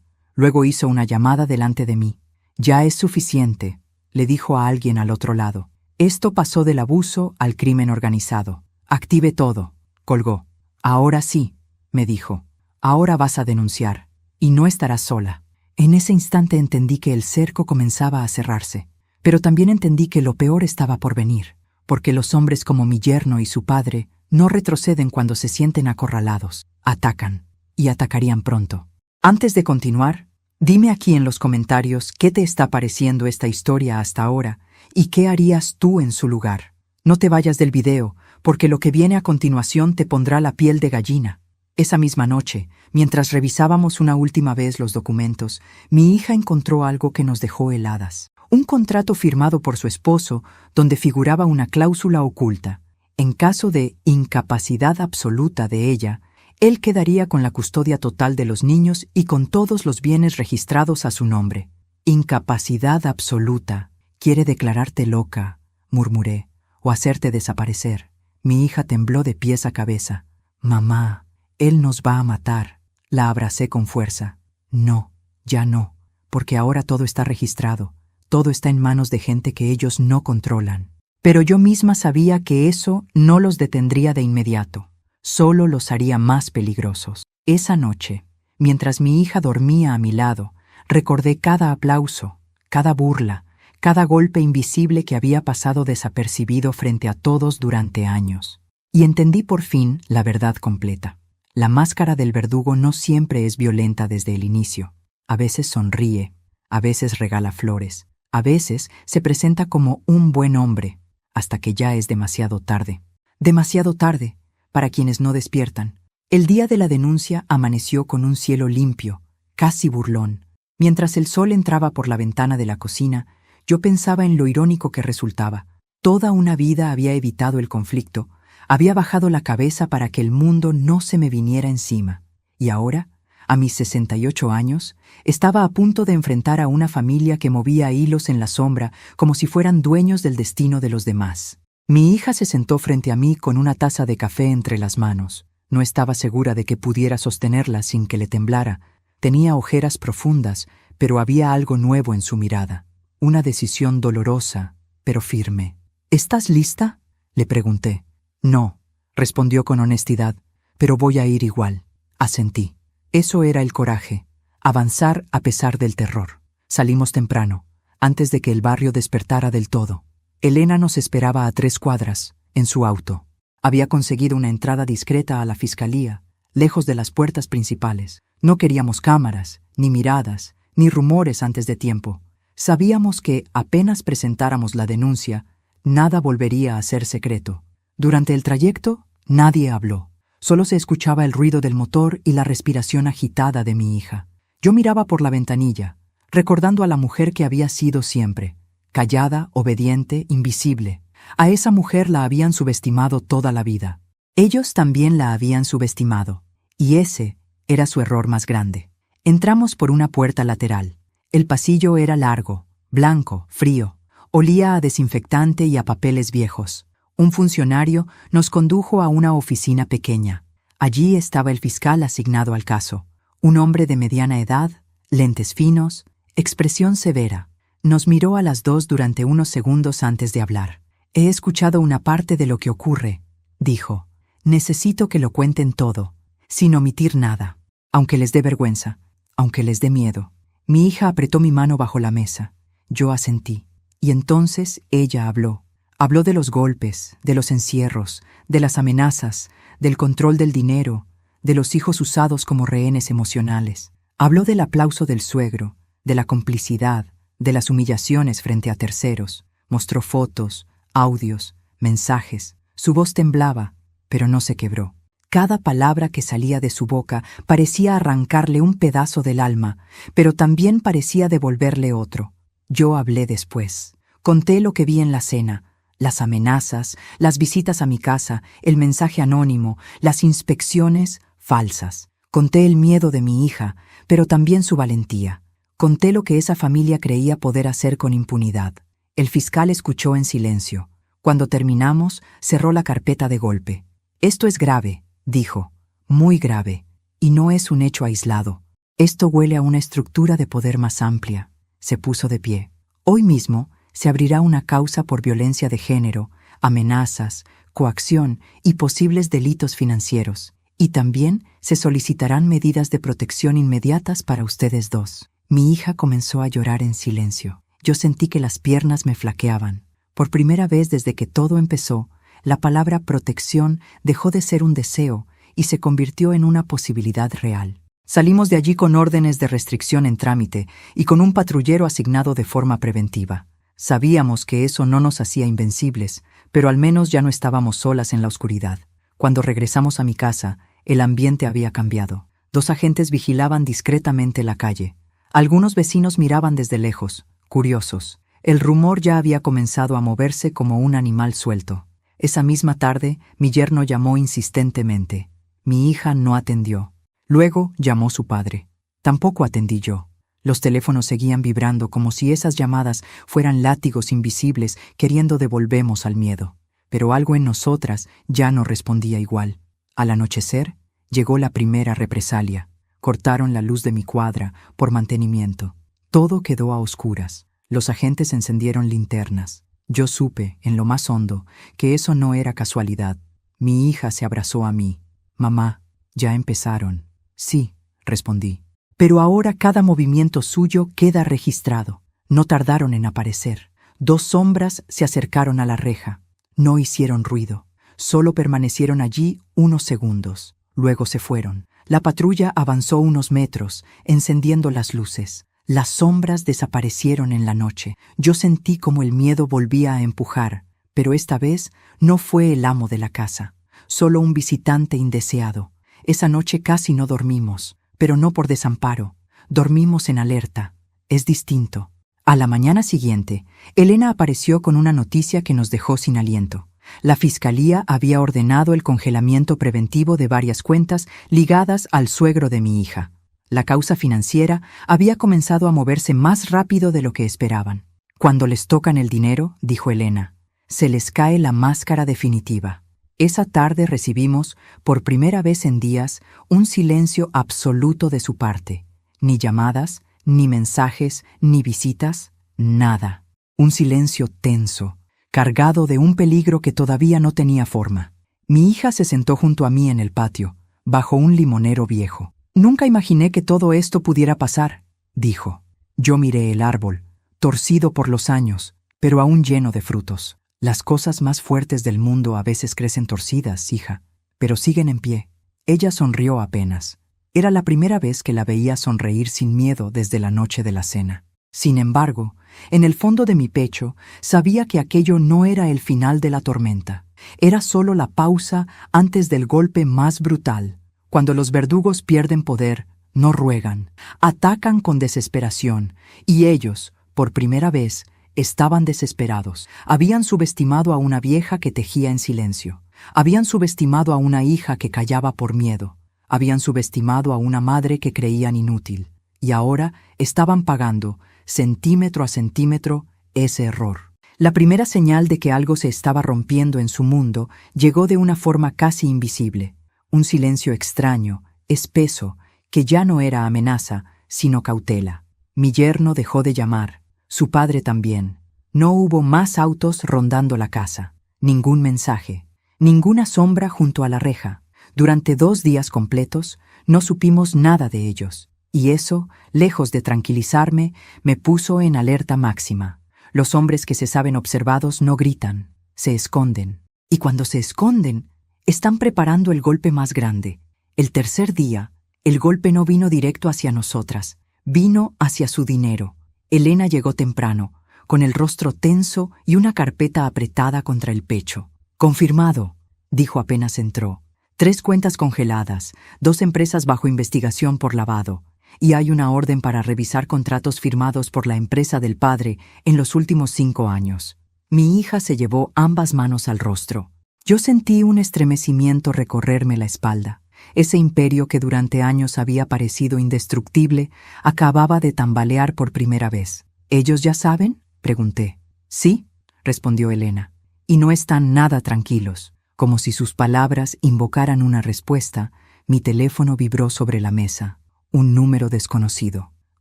Luego hizo una llamada delante de mí. Ya es suficiente, le dijo a alguien al otro lado. Esto pasó del abuso al crimen organizado. Active todo, colgó. Ahora sí, me dijo. Ahora vas a denunciar. Y no estarás sola. En ese instante entendí que el cerco comenzaba a cerrarse. Pero también entendí que lo peor estaba por venir, porque los hombres como mi yerno y su padre no retroceden cuando se sienten acorralados. Atacan, y atacarían pronto. Antes de continuar, dime aquí en los comentarios qué te está pareciendo esta historia hasta ahora y qué harías tú en su lugar. No te vayas del video, porque lo que viene a continuación te pondrá la piel de gallina. Esa misma noche, mientras revisábamos una última vez los documentos, mi hija encontró algo que nos dejó heladas. Un contrato firmado por su esposo donde figuraba una cláusula oculta. En caso de incapacidad absoluta de ella, él quedaría con la custodia total de los niños y con todos los bienes registrados a su nombre. Incapacidad absoluta. Quiere declararte loca, murmuré, o hacerte desaparecer. Mi hija tembló de pies a cabeza. Mamá, él nos va a matar. La abracé con fuerza. No, ya no, porque ahora todo está registrado. Todo está en manos de gente que ellos no controlan. Pero yo misma sabía que eso no los detendría de inmediato. Solo los haría más peligrosos. Esa noche, mientras mi hija dormía a mi lado, recordé cada aplauso, cada burla, cada golpe invisible que había pasado desapercibido frente a todos durante años. Y entendí por fin la verdad completa. La máscara del verdugo no siempre es violenta desde el inicio. A veces sonríe, a veces regala flores, a veces se presenta como un buen hombre, hasta que ya es demasiado tarde. Demasiado tarde, para quienes no despiertan. El día de la denuncia amaneció con un cielo limpio, casi burlón. Mientras el sol entraba por la ventana de la cocina, Yo pensaba en lo irónico que resultaba. Toda una vida había evitado el conflicto, había bajado la cabeza para que el mundo no se me viniera encima. Y ahora, a mis 68 años, estaba a punto de enfrentar a una familia que movía hilos en la sombra como si fueran dueños del destino de los demás. Mi hija se sentó frente a mí con una taza de café entre las manos. No estaba segura de que pudiera sostenerla sin que le temblara. Tenía ojeras profundas, pero había algo nuevo en su mirada. Una decisión dolorosa, pero firme. ¿Estás lista?, le pregunté. No, respondió con honestidad, pero voy a ir igual. Asentí. Eso era el coraje, avanzar a pesar del terror. Salimos temprano, antes de que el barrio despertara del todo. Elena nos esperaba a 3 cuadras, en su auto. Había conseguido una entrada discreta a la fiscalía, lejos de las puertas principales. No queríamos cámaras, ni miradas, ni rumores antes de tiempo. Sabíamos que, apenas presentáramos la denuncia, nada volvería a ser secreto. Durante el trayecto, nadie habló. Solo se escuchaba el ruido del motor y la respiración agitada de mi hija. Yo miraba por la ventanilla, recordando a la mujer que había sido siempre. Callada, obediente, invisible. A esa mujer la habían subestimado toda la vida. Ellos también la habían subestimado. Y ese era su error más grande. Entramos por una puerta lateral. El pasillo era largo, blanco, frío. Olía a desinfectante y a papeles viejos. Un funcionario nos condujo a una oficina pequeña. Allí estaba el fiscal asignado al caso. Un hombre de mediana edad, lentes finos, expresión severa. Nos miró a las dos durante unos segundos antes de hablar. He escuchado una parte de lo que ocurre, dijo. Necesito que lo cuenten todo, sin omitir nada, aunque les dé vergüenza, aunque les dé miedo. Mi hija apretó mi mano bajo la mesa. Yo asentí. Y entonces ella habló. Habló de los golpes, de los encierros, de las amenazas, del control del dinero, de los hijos usados como rehenes emocionales. Habló del aplauso del suegro, de la complicidad, de las humillaciones frente a terceros. Mostró fotos, audios, mensajes. Su voz temblaba, pero no se quebró. Cada palabra que salía de su boca parecía arrancarle un pedazo del alma, pero también parecía devolverle otro. Yo hablé después. Conté lo que vi en la cena, las amenazas, las visitas a mi casa, el mensaje anónimo, las inspecciones falsas. Conté el miedo de mi hija, pero también su valentía. Conté lo que esa familia creía poder hacer con impunidad. El fiscal escuchó en silencio. Cuando terminamos, cerró la carpeta de golpe. Esto es grave, dijo, muy grave, y no es un hecho aislado. Esto huele a una estructura de poder más amplia. Se puso de pie. Hoy mismo se abrirá una causa por violencia de género, amenazas, coacción y posibles delitos financieros. Y también se solicitarán medidas de protección inmediatas para ustedes dos. Mi hija comenzó a llorar en silencio. Yo sentí que las piernas me flaqueaban. Por primera vez desde que todo empezó, la palabra protección dejó de ser un deseo y se convirtió en una posibilidad real. Salimos de allí con órdenes de restricción en trámite y con un patrullero asignado de forma preventiva. Sabíamos que eso no nos hacía invencibles, pero al menos ya no estábamos solas en la oscuridad. Cuando regresamos a mi casa, el ambiente había cambiado. 2 agentes vigilaban discretamente la calle. Algunos vecinos miraban desde lejos, curiosos. El rumor ya había comenzado a moverse como un animal suelto. Esa misma tarde, mi yerno llamó insistentemente. Mi hija no atendió. Luego llamó su padre. Tampoco atendí yo. Los teléfonos seguían vibrando como si esas llamadas fueran látigos invisibles queriendo devolvernos al miedo. Pero algo en nosotras ya no respondía igual. Al anochecer, llegó la primera represalia. Cortaron la luz de mi cuadra por mantenimiento. Todo quedó a oscuras. Los agentes encendieron linternas. Yo supe, en lo más hondo, que eso no era casualidad. Mi hija se abrazó a mí. Mamá, ya empezaron. Sí, respondí. Pero ahora cada movimiento suyo queda registrado. No tardaron en aparecer. 2 sombras se acercaron a la reja. No hicieron ruido. Solo permanecieron allí unos segundos. Luego se fueron. La patrulla avanzó unos metros, encendiendo las luces. Las sombras desaparecieron en la noche. Yo sentí como el miedo volvía a empujar, pero esta vez no fue el amo de la casa, solo un visitante indeseado. Esa noche casi no dormimos, pero no por desamparo. Dormimos en alerta. Es distinto. A la mañana siguiente, Elena apareció con una noticia que nos dejó sin aliento. La fiscalía había ordenado el congelamiento preventivo de varias cuentas ligadas al suegro de mi hija. La causa financiera había comenzado a moverse más rápido de lo que esperaban. Cuando les tocan el dinero, dijo Elena, se les cae la máscara definitiva. Esa tarde recibimos, por primera vez en días, un silencio absoluto de su parte. Ni llamadas, ni mensajes, ni visitas, nada. Un silencio tenso, cargado de un peligro que todavía no tenía forma. Mi hija se sentó junto a mí en el patio, bajo un limonero viejo. Nunca imaginé que todo esto pudiera pasar, dijo. Yo miré el árbol, torcido por los años, pero aún lleno de frutos. Las cosas más fuertes del mundo a veces crecen torcidas, hija, pero siguen en pie. Ella sonrió apenas. Era la primera vez que la veía sonreír sin miedo desde la noche de la cena. Sin embargo, en el fondo de mi pecho sabía que aquello no era el final de la tormenta. Era solo la pausa antes del golpe más brutal. Cuando los verdugos pierden poder, no ruegan, atacan con desesperación, y ellos, por primera vez, estaban desesperados. Habían subestimado a una vieja que tejía en silencio. Habían subestimado a una hija que callaba por miedo. Habían subestimado a una madre que creían inútil. Y ahora estaban pagando, centímetro a centímetro, ese error. La primera señal de que algo se estaba rompiendo en su mundo llegó de una forma casi invisible. Un silencio extraño, espeso, que ya no era amenaza, sino cautela. Mi yerno dejó de llamar. Su padre también. No hubo más autos rondando la casa. Ningún mensaje. Ninguna sombra junto a la reja. Durante 2 días completos no supimos nada de ellos. Y eso, lejos de tranquilizarme, me puso en alerta máxima. Los hombres que se saben observados no gritan, se esconden. Y cuando se esconden, están preparando el golpe más grande. El tercer día, el golpe no vino directo hacia nosotras, vino hacia su dinero. Elena llegó temprano, con el rostro tenso y una carpeta apretada contra el pecho. Confirmado, dijo apenas entró. 3 cuentas congeladas, 2 empresas bajo investigación por lavado, y hay una orden para revisar contratos firmados por la empresa del padre en los últimos 5 años. Mi hija se llevó ambas manos al rostro. Yo sentí un estremecimiento recorrerme la espalda. Ese imperio que durante años había parecido indestructible acababa de tambalear por primera vez. ¿Ellos ya saben?, pregunté. Sí, respondió Elena, y no están nada tranquilos. Como si sus palabras invocaran una respuesta, mi teléfono vibró sobre la mesa. Un número desconocido.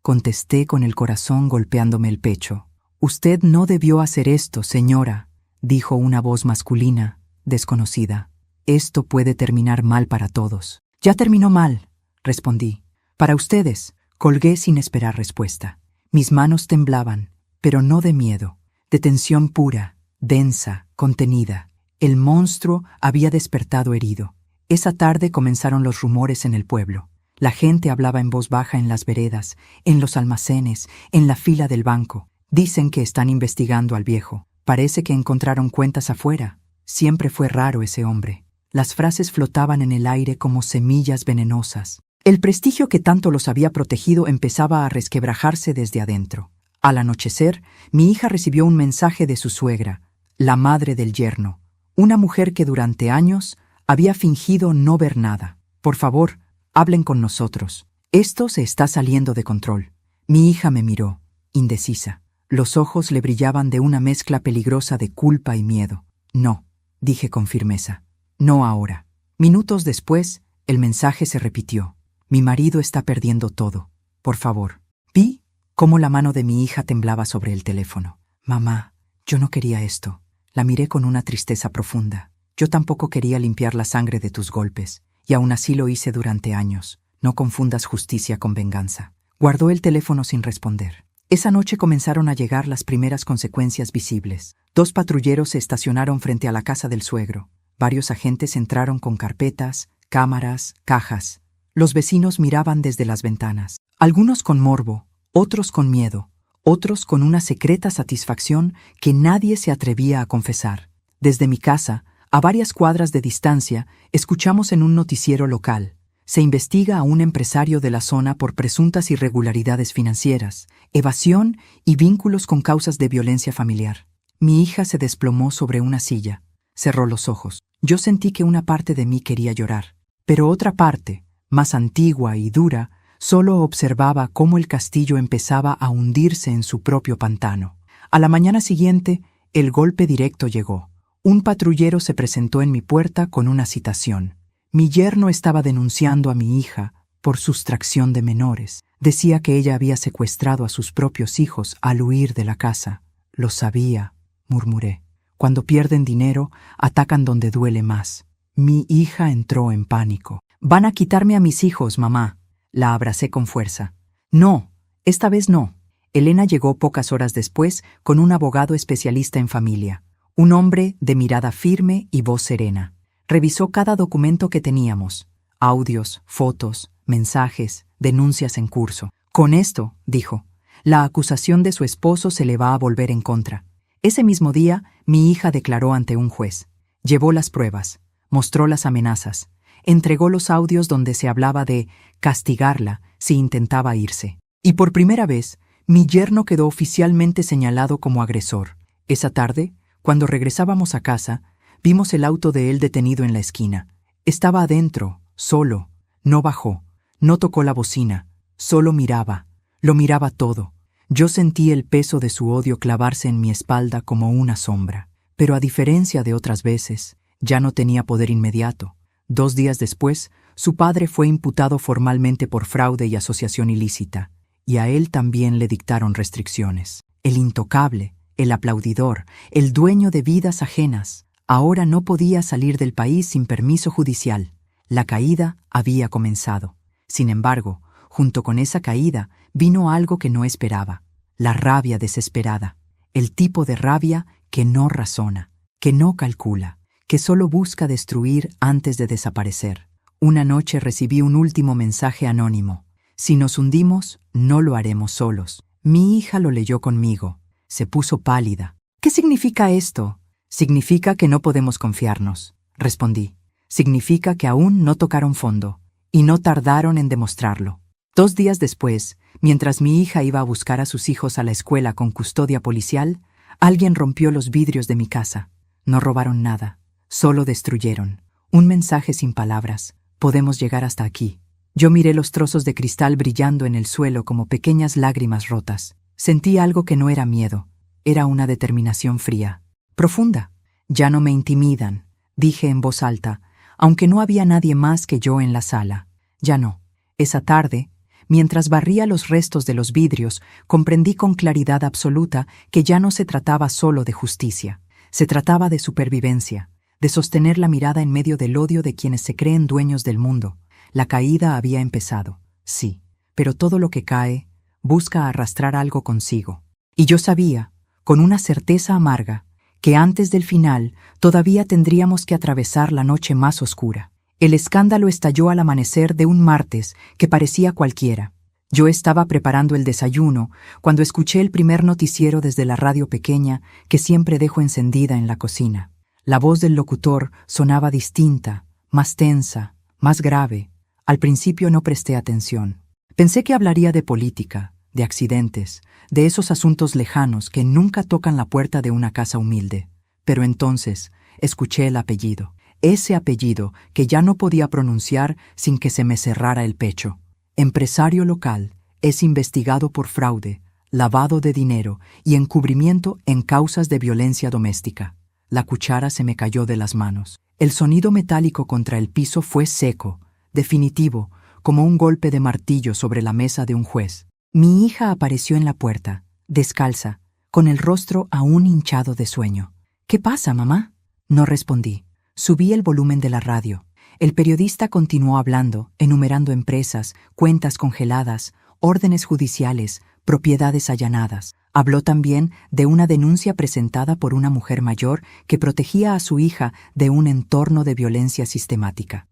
Contesté con el corazón golpeándome el pecho. «Usted no debió hacer esto, señora», dijo una voz masculina, desconocida. «Esto puede terminar mal para todos». «Ya terminó mal», respondí. «Para ustedes». Colgué sin esperar respuesta. Mis manos temblaban, pero no de miedo, de tensión pura, densa, contenida. El monstruo había despertado herido. Esa tarde comenzaron los rumores en el pueblo. La gente hablaba en voz baja en las veredas, en los almacenes, en la fila del banco. Dicen que están investigando al viejo. Parece que encontraron cuentas afuera. Siempre fue raro ese hombre. Las frases flotaban en el aire como semillas venenosas. El prestigio que tanto los había protegido empezaba a resquebrajarse desde adentro. Al anochecer, mi hija recibió un mensaje de su suegra, la madre del yerno, una mujer que durante años había fingido no ver nada. «Por favor, hablen con nosotros. Esto se está saliendo de control». Mi hija me miró, indecisa. Los ojos le brillaban de una mezcla peligrosa de culpa y miedo. «No», dije con firmeza. «No ahora». Minutos después, el mensaje se repitió. «Mi marido está perdiendo todo. Por favor». Vi cómo la mano de mi hija temblaba sobre el teléfono. «Mamá, yo no quería esto». La miré con una tristeza profunda. «Yo tampoco quería limpiar la sangre de tus golpes, y aún así lo hice durante años. No confundas justicia con venganza». Guardó el teléfono sin responder. Esa noche comenzaron a llegar las primeras consecuencias visibles. 2 patrulleros se estacionaron frente a la casa del suegro. Varios agentes entraron con carpetas, cámaras, cajas. Los vecinos miraban desde las ventanas. Algunos con morbo, otros con miedo, otros con una secreta satisfacción que nadie se atrevía a confesar. Desde mi casa, a varias cuadras de distancia, escuchamos en un noticiero local. Se investiga a un empresario de la zona por presuntas irregularidades financieras, evasión y vínculos con causas de violencia familiar. Mi hija se desplomó sobre una silla, cerró los ojos. Yo sentí que una parte de mí quería llorar, pero otra parte, más antigua y dura, solo observaba cómo el castillo empezaba a hundirse en su propio pantano. A la mañana siguiente, el golpe directo llegó. Un patrullero se presentó en mi puerta con una citación. Mi yerno estaba denunciando a mi hija por sustracción de menores. Decía que ella había secuestrado a sus propios hijos al huir de la casa. Lo sabía, murmuré. Cuando pierden dinero, atacan donde duele más. Mi hija entró en pánico. «Van a quitarme a mis hijos, mamá». La abracé con fuerza. «No, esta vez no». Elena llegó pocas horas después con un abogado especialista en familia. Un hombre de mirada firme y voz serena. Revisó cada documento que teníamos. Audios, fotos, mensajes, denuncias en curso. «Con esto», dijo, «la acusación de su esposo se le va a volver en contra». Ese mismo día, mi hija declaró ante un juez. Llevó las pruebas, mostró las amenazas, entregó los audios donde se hablaba de castigarla si intentaba irse. Y por primera vez, mi yerno quedó oficialmente señalado como agresor. Esa tarde, cuando regresábamos a casa, vimos el auto de él detenido en la esquina. Estaba adentro, solo, no bajó, no tocó la bocina, solo miraba, lo miraba todo. Yo sentí el peso de su odio clavarse en mi espalda como una sombra. Pero a diferencia de otras veces, ya no tenía poder inmediato. 2 días después, su padre fue imputado formalmente por fraude y asociación ilícita, y a él también le dictaron restricciones. El intocable, el aplaudidor, el dueño de vidas ajenas, ahora no podía salir del país sin permiso judicial. La caída había comenzado. Sin embargo, junto con esa caída vino algo que no esperaba, la rabia desesperada, el tipo de rabia que no razona, que no calcula, que solo busca destruir antes de desaparecer. Una noche recibí un último mensaje anónimo. «Si nos hundimos, no lo haremos solos». Mi hija lo leyó conmigo. Se puso pálida. «¿Qué significa esto?» «Significa que no podemos confiarnos», respondí. «Significa que aún no tocaron fondo, y no tardaron en demostrarlo». 2 días después, mientras mi hija iba a buscar a sus hijos a la escuela con custodia policial, alguien rompió los vidrios de mi casa. No robaron nada, solo destruyeron. Un mensaje sin palabras. «Podemos llegar hasta aquí». Yo miré los trozos de cristal brillando en el suelo como pequeñas lágrimas rotas. Sentí algo que no era miedo, era una determinación fría, profunda. «Ya no me intimidan», dije en voz alta, aunque no había nadie más que yo en la sala. Ya no. Esa tarde, mientras barría los restos de los vidrios, comprendí con claridad absoluta que ya no se trataba solo de justicia. Se trataba de supervivencia, de sostener la mirada en medio del odio de quienes se creen dueños del mundo. La caída había empezado, sí, pero todo lo que cae busca arrastrar algo consigo. Y yo sabía, con una certeza amarga, que antes del final todavía tendríamos que atravesar la noche más oscura. El escándalo estalló al amanecer de un martes que parecía cualquiera. Yo estaba preparando el desayuno cuando escuché el primer noticiero desde la radio pequeña que siempre dejo encendida en la cocina. La voz del locutor sonaba distinta, más tensa, más grave. Al principio no presté atención. Pensé que hablaría de política, de accidentes, de esos asuntos lejanos que nunca tocan la puerta de una casa humilde. Pero entonces escuché el apellido. Ese apellido que ya no podía pronunciar sin que se me cerrara el pecho. Empresario local, es investigado por fraude, lavado de dinero y encubrimiento en causas de violencia doméstica. La cuchara se me cayó de las manos. El sonido metálico contra el piso fue seco, definitivo, como un golpe de martillo sobre la mesa de un juez. Mi hija apareció en la puerta, descalza, con el rostro aún hinchado de sueño. «¿Qué pasa, mamá?» No respondí. Subí el volumen de la radio. El periodista continuó hablando, enumerando empresas, cuentas congeladas, órdenes judiciales, propiedades allanadas. Habló también de una denuncia presentada por una mujer mayor que protegía a su hija de un entorno de violencia sistemática.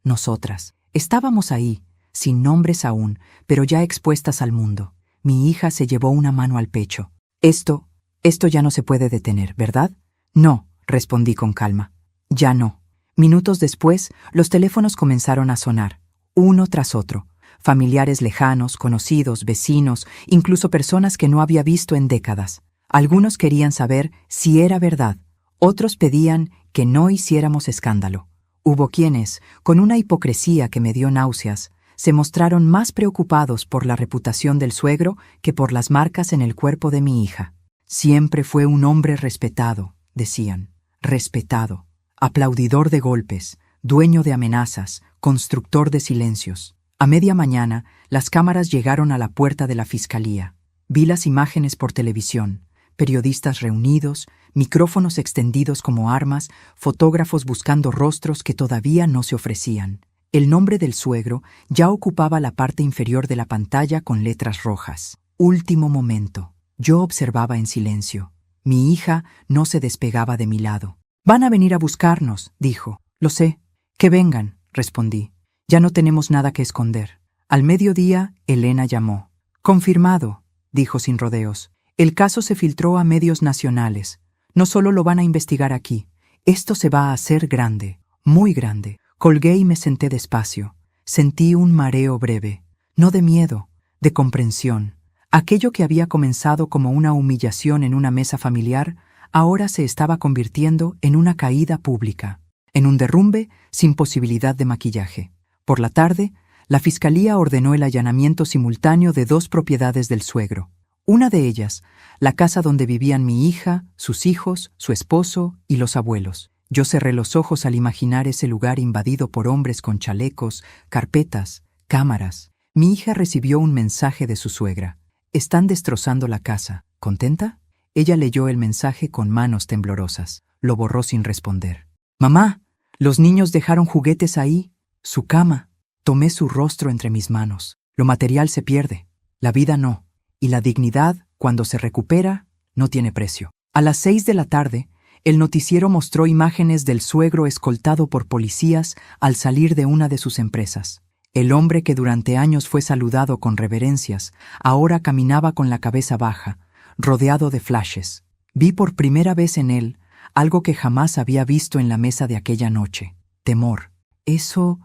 Nosotras, estábamos ahí, sin nombres aún, pero ya expuestas al mundo. Mi hija se llevó una mano al pecho. Esto ya no se puede detener, ¿verdad?» «No», respondí con calma. «Ya no». Minutos después, los teléfonos comenzaron a sonar, uno tras otro. Familiares lejanos, conocidos, vecinos, incluso personas que no había visto en décadas. Algunos querían saber si era verdad, otros pedían que no hiciéramos escándalo. Hubo quienes, con una hipocresía que me dio náuseas, se mostraron más preocupados por la reputación del suegro que por las marcas en el cuerpo de mi hija. Siempre fue un hombre respetado, decían, respetado, aplaudidor de golpes, dueño de amenazas, constructor de silencios. A media mañana, las cámaras llegaron a la puerta de la fiscalía. Vi las imágenes por televisión, periodistas reunidos, micrófonos extendidos como armas, fotógrafos buscando rostros que todavía no se ofrecían. El nombre del suegro ya ocupaba la parte inferior de la pantalla con letras rojas. Último momento. Yo observaba en silencio. Mi hija no se despegaba de mi lado. «Van a venir a buscarnos», dijo. «Lo sé». «Que vengan», respondí. «Ya no tenemos nada que esconder». Al mediodía, Elena llamó. «Confirmado», dijo sin rodeos. «El caso se filtró a medios nacionales. No solo lo van a investigar aquí. Esto se va a hacer grande, muy grande». Colgué y me senté despacio. Sentí un mareo breve, no de miedo, de comprensión. Aquello que había comenzado como una humillación en una mesa familiar, ahora se estaba convirtiendo en una caída pública, en un derrumbe sin posibilidad de maquillaje. Por la tarde, la fiscalía ordenó el allanamiento simultáneo de 2 propiedades del suegro. Una de ellas, la casa donde vivían mi hija, sus hijos, su esposo y los abuelos. Yo cerré los ojos al imaginar ese lugar invadido por hombres con chalecos, carpetas, cámaras. Mi hija recibió un mensaje de su suegra. «Están destrozando la casa. ¿Contenta?» Ella leyó el mensaje con manos temblorosas. Lo borró sin responder. «Mamá, los niños dejaron juguetes ahí. Su cama». Tomé su rostro entre mis manos. Lo material se pierde, la vida no. Y la dignidad, cuando se recupera, no tiene precio. A las 6 de la tarde, el noticiero mostró imágenes del suegro escoltado por policías al salir de una de sus empresas. El hombre que durante años fue saludado con reverencias, ahora caminaba con la cabeza baja, rodeado de flashes. Vi por primera vez en él algo que jamás había visto en la mesa de aquella noche. Temor. Eso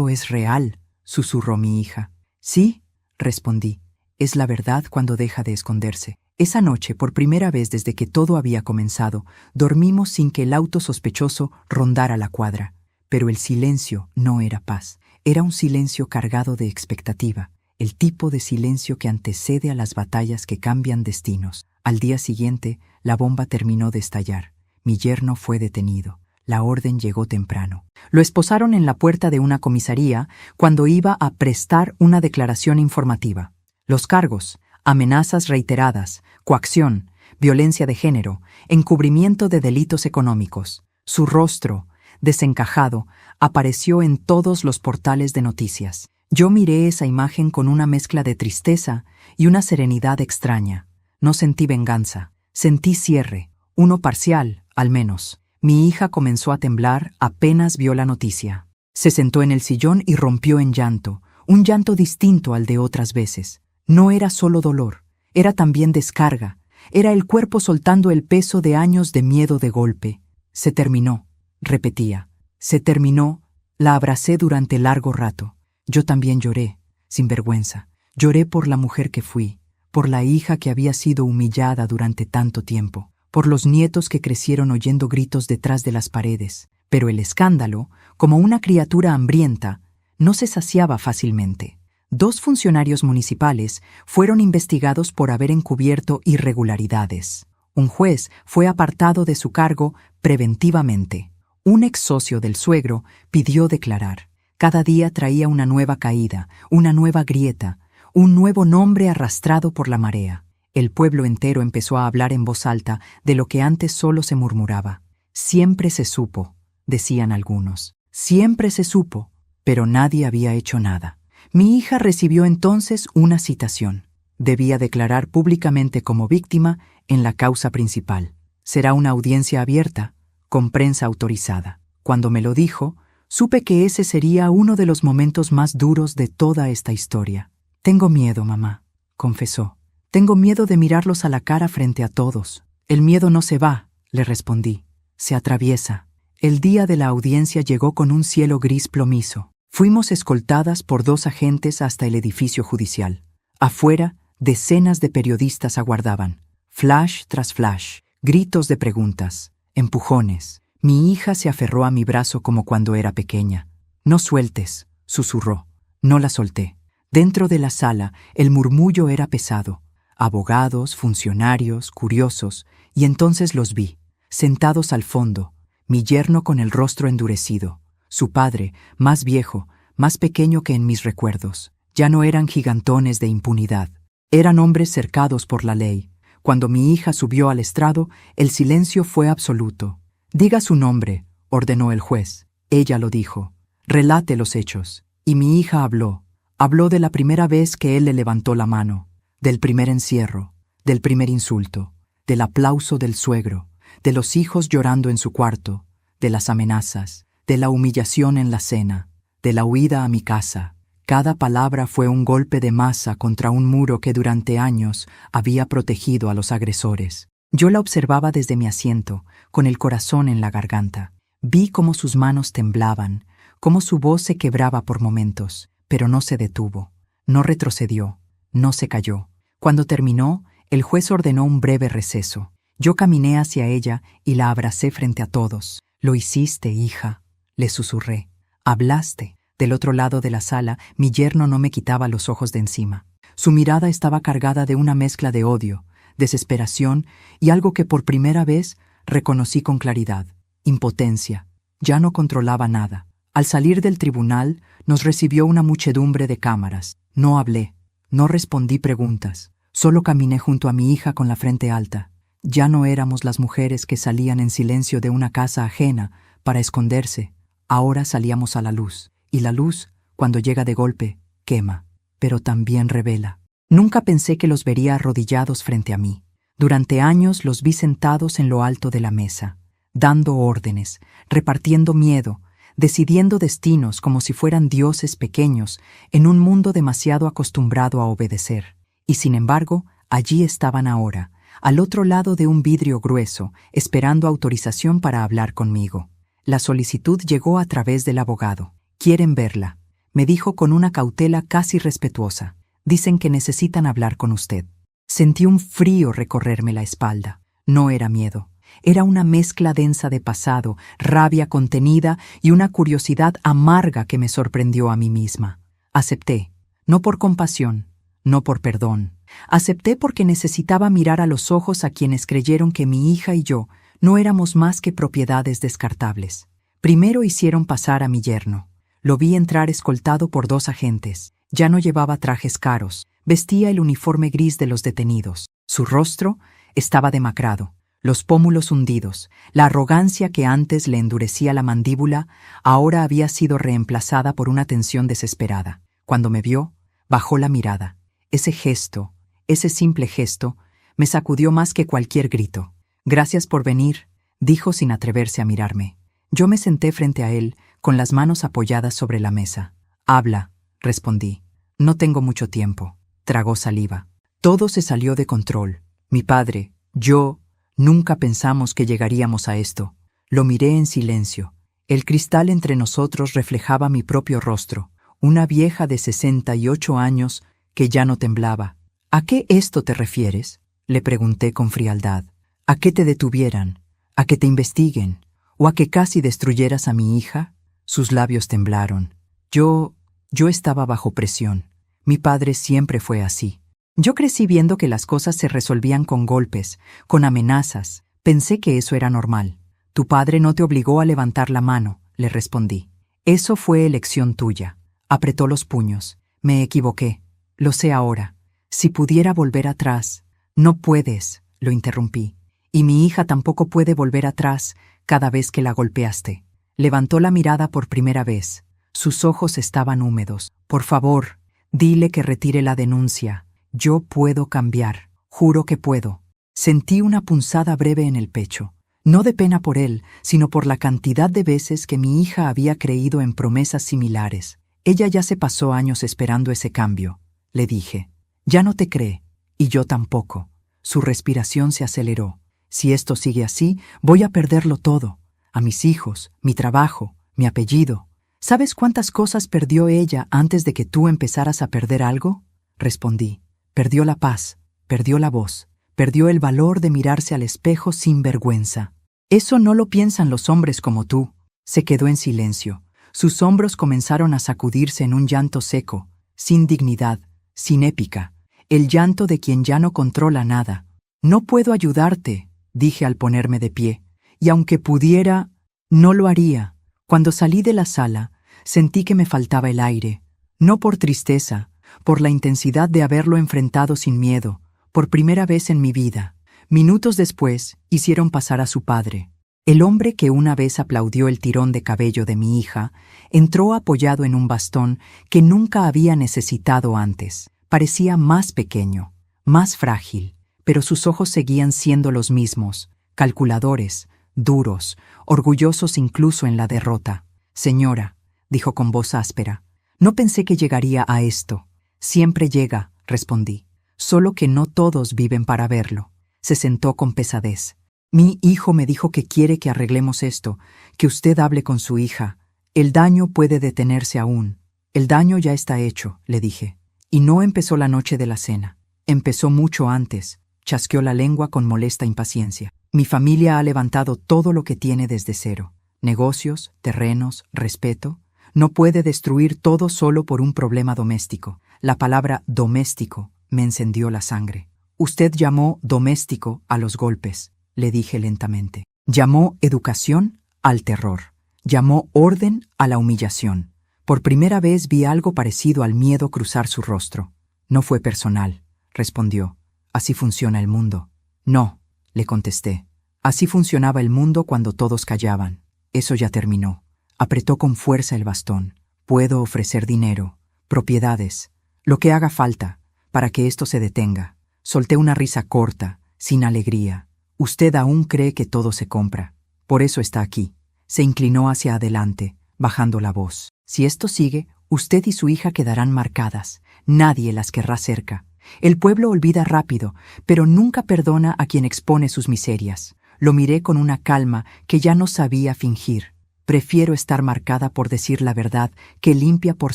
es real», susurró mi hija. «Sí», respondí. «Es la verdad cuando deja de esconderse». Esa noche, por primera vez desde que todo había comenzado, dormimos sin que el auto sospechoso rondara la cuadra. Pero el silencio no era paz. Era un silencio cargado de expectativa, el tipo de silencio que antecede a las batallas que cambian destinos. Al día siguiente, la bomba terminó de estallar. Mi yerno fue detenido. La orden llegó temprano. Lo esposaron en la puerta de una comisaría cuando iba a prestar una declaración informativa. Los cargos: amenazas reiteradas, coacción, violencia de género, encubrimiento de delitos económicos. Su rostro, desencajado, apareció en todos los portales de noticias. Yo miré esa imagen con una mezcla de tristeza y una serenidad extraña. No sentí venganza, sentí cierre, uno parcial, al menos. Mi hija comenzó a temblar apenas vio la noticia. Se sentó en el sillón y rompió en llanto, un llanto distinto al de otras veces. No era solo dolor, era también descarga, era el cuerpo soltando el peso de años de miedo de golpe. Se terminó, repetía. Se terminó. La abracé durante largo rato. Yo también lloré, sin vergüenza. Lloré por la mujer que fui, por la hija que había sido humillada durante tanto tiempo, por los nietos que crecieron oyendo gritos detrás de las paredes. Pero el escándalo, como una criatura hambrienta, no se saciaba fácilmente. 2 funcionarios municipales fueron investigados por haber encubierto irregularidades. Un juez fue apartado de su cargo preventivamente. Un ex socio del suegro pidió declarar. Cada día traía una nueva caída, una nueva grieta, un nuevo nombre arrastrado por la marea. El pueblo entero empezó a hablar en voz alta de lo que antes solo se murmuraba. «Siempre se supo», decían algunos. «Siempre se supo», pero nadie había hecho nada. Mi hija recibió entonces una citación. Debía declarar públicamente como víctima en la causa principal. Será una audiencia abierta, con prensa autorizada. Cuando me lo dijo, supe que ese sería uno de los momentos más duros de toda esta historia. «Tengo miedo, mamá», confesó. «Tengo miedo de mirarlos a la cara frente a todos». «El miedo no se va», le respondí. «Se atraviesa». El día de la audiencia llegó con un cielo gris plomizo. Fuimos escoltadas por 2 agentes hasta el edificio judicial. Afuera, decenas de periodistas aguardaban. Flash tras flash, gritos de preguntas, empujones. Mi hija se aferró a mi brazo como cuando era pequeña. «No sueltes», susurró. No la solté. Dentro de la sala, el murmullo era pesado. Abogados, funcionarios, curiosos, y entonces los vi, sentados al fondo, mi yerno con el rostro endurecido, su padre, más viejo, más pequeño que en mis recuerdos. Ya no eran gigantones de impunidad, eran hombres cercados por la ley. Cuando mi hija subió al estrado, el silencio fue absoluto. «Diga su nombre», ordenó el juez. Ella lo dijo. «Relate los hechos». Y mi hija habló. Habló de la primera vez que él le levantó la mano, del primer encierro, del primer insulto, del aplauso del suegro, de los hijos llorando en su cuarto, de las amenazas, de la humillación en la cena, de la huida a mi casa. Cada palabra fue un golpe de masa contra un muro que durante años había protegido a los agresores. Yo la observaba desde mi asiento, con el corazón en la garganta. Vi cómo sus manos temblaban, cómo su voz se quebraba por momentos, pero no se detuvo, no retrocedió, no se cayó. Cuando terminó, el juez ordenó un breve receso. Yo caminé hacia ella y la abracé frente a todos. «Lo hiciste, hija», le susurré. «Hablaste». Del otro lado de la sala, mi yerno no me quitaba los ojos de encima. Su mirada estaba cargada de una mezcla de odio, desesperación y algo que por primera vez reconocí con claridad: impotencia. Ya no controlaba nada. Al salir del tribunal, nos recibió una muchedumbre de cámaras. No hablé, no respondí preguntas, solo caminé junto a mi hija con la frente alta. Ya no éramos las mujeres que salían en silencio de una casa ajena para esconderse. Ahora salíamos a la luz. Y la luz, cuando llega de golpe, quema, pero también revela. Nunca pensé que los vería arrodillados frente a mí. Durante años los vi sentados en lo alto de la mesa, dando órdenes, repartiendo miedo, decidiendo destinos como si fueran dioses pequeños en un mundo demasiado acostumbrado a obedecer. Y sin embargo, allí estaban ahora, al otro lado de un vidrio grueso, esperando autorización para hablar conmigo. La solicitud llegó a través del abogado. «Quieren verla», me dijo con una cautela casi respetuosa. «Dicen que necesitan hablar con usted». Sentí un frío recorrerme la espalda. No era miedo. Era una mezcla densa de pasado, rabia contenida y una curiosidad amarga que me sorprendió a mí misma. Acepté, no por compasión, no por perdón. Acepté porque necesitaba mirar a los ojos a quienes creyeron que mi hija y yo no éramos más que propiedades descartables. Primero hicieron pasar a mi yerno. Lo vi entrar escoltado por 2 agentes. Ya no llevaba trajes caros, vestía el uniforme gris de los detenidos. Su rostro estaba demacrado, los pómulos hundidos. La arrogancia que antes le endurecía la mandíbula ahora había sido reemplazada por una tensión desesperada. Cuando me vio, bajó la mirada. Ese gesto, ese simple gesto, me sacudió más que cualquier grito. «Gracias por venir», dijo sin atreverse a mirarme. Yo me senté frente a él, con las manos apoyadas sobre la mesa. «Habla», respondí. «No tengo mucho tiempo». Tragó saliva. Todo se salió de control. Mi padre, yo, nunca pensamos que llegaríamos a esto. Lo miré en silencio. El cristal entre nosotros reflejaba mi propio rostro, una vieja de 68 años que ya no temblaba. «¿A qué esto te refieres?», le pregunté con frialdad. «¿A qué te detuvieran? ¿A que te investiguen? ¿O a que casi destruyeras a mi hija?». Sus labios temblaron. Yo estaba bajo presión. Mi padre siempre fue así. Yo crecí viendo que las cosas se resolvían con golpes, con amenazas. Pensé que eso era normal. «Tu padre no te obligó a levantar la mano», le respondí. «Eso fue elección tuya». Apretó los puños. «Me equivoqué. Lo sé ahora. Si pudiera volver atrás». «No puedes», lo interrumpí. «Y mi hija tampoco puede volver atrás cada vez que la golpeaste». Levantó la mirada por primera vez. Sus ojos estaban húmedos. «Por favor, dile que retire la denuncia. Yo puedo cambiar. Juro que puedo». Sentí una punzada breve en el pecho. No de pena por él, sino por la cantidad de veces que mi hija había creído en promesas similares. «Ella ya se pasó años esperando ese cambio», le dije. «Ya no te cree, y yo tampoco». Su respiración se aceleró. «Si esto sigue así, voy a perderlo todo. a mis hijos, mi trabajo, mi apellido. ¿Sabes cuántas cosas perdió ella antes de que tú empezaras a perder algo? Respondí. Perdió la paz, perdió la voz, perdió el valor de mirarse al espejo sin vergüenza. Eso no lo piensan los hombres como tú. Se quedó en silencio. Sus hombros comenzaron a sacudirse en un llanto seco, sin dignidad, sin épica, el llanto de quien ya no controla nada. No puedo ayudarte, dije al ponerme de pie, y aunque pudiera, no lo haría. Cuando salí de la sala, sentí que me faltaba el aire, no por tristeza, por la intensidad de haberlo enfrentado sin miedo, por primera vez en mi vida. Minutos después, hicieron pasar a su padre. El hombre que una vez aplaudió el tirón de cabello de mi hija, entró apoyado en un bastón que nunca había necesitado antes. Parecía más pequeño, más frágil, pero sus ojos seguían siendo los mismos, calculadores, duros, orgullosos incluso en la derrota. Señora, dijo con voz áspera, no pensé que llegaría a esto. Siempre llega, respondí, solo que no todos viven para verlo. Se sentó con pesadez. Mi hijo me dijo que quiere que arreglemos esto, que usted hable con su hija. El daño puede detenerse aún. El daño ya está hecho, le dije. Y no empezó la noche de la cena. Empezó mucho antes. Chasqueó la lengua con molesta impaciencia. Mi familia ha levantado todo lo que tiene desde cero. Negocios, terrenos, respeto. No puede destruir todo solo por un problema doméstico. La palabra doméstico me encendió la sangre. Usted llamó doméstico a los golpes, le dije lentamente. Llamó educación al terror. Llamó orden a la humillación. Por primera vez vi algo parecido al miedo cruzar su rostro. No fue personal, respondió. Así funciona el mundo. No, le contesté. Así funcionaba el mundo cuando todos callaban. Eso ya terminó. Apretó con fuerza el bastón. Puedo ofrecer dinero, propiedades, lo que haga falta, para que esto se detenga. Solté una risa corta, sin alegría. Usted aún cree que todo se compra. Por eso está aquí. Se inclinó hacia adelante, bajando la voz. Si esto sigue, usted y su hija quedarán marcadas. Nadie las querrá cerca. El pueblo olvida rápido, pero nunca perdona a quien expone sus miserias. Lo miré con una calma que ya no sabía fingir. Prefiero estar marcada por decir la verdad que limpia por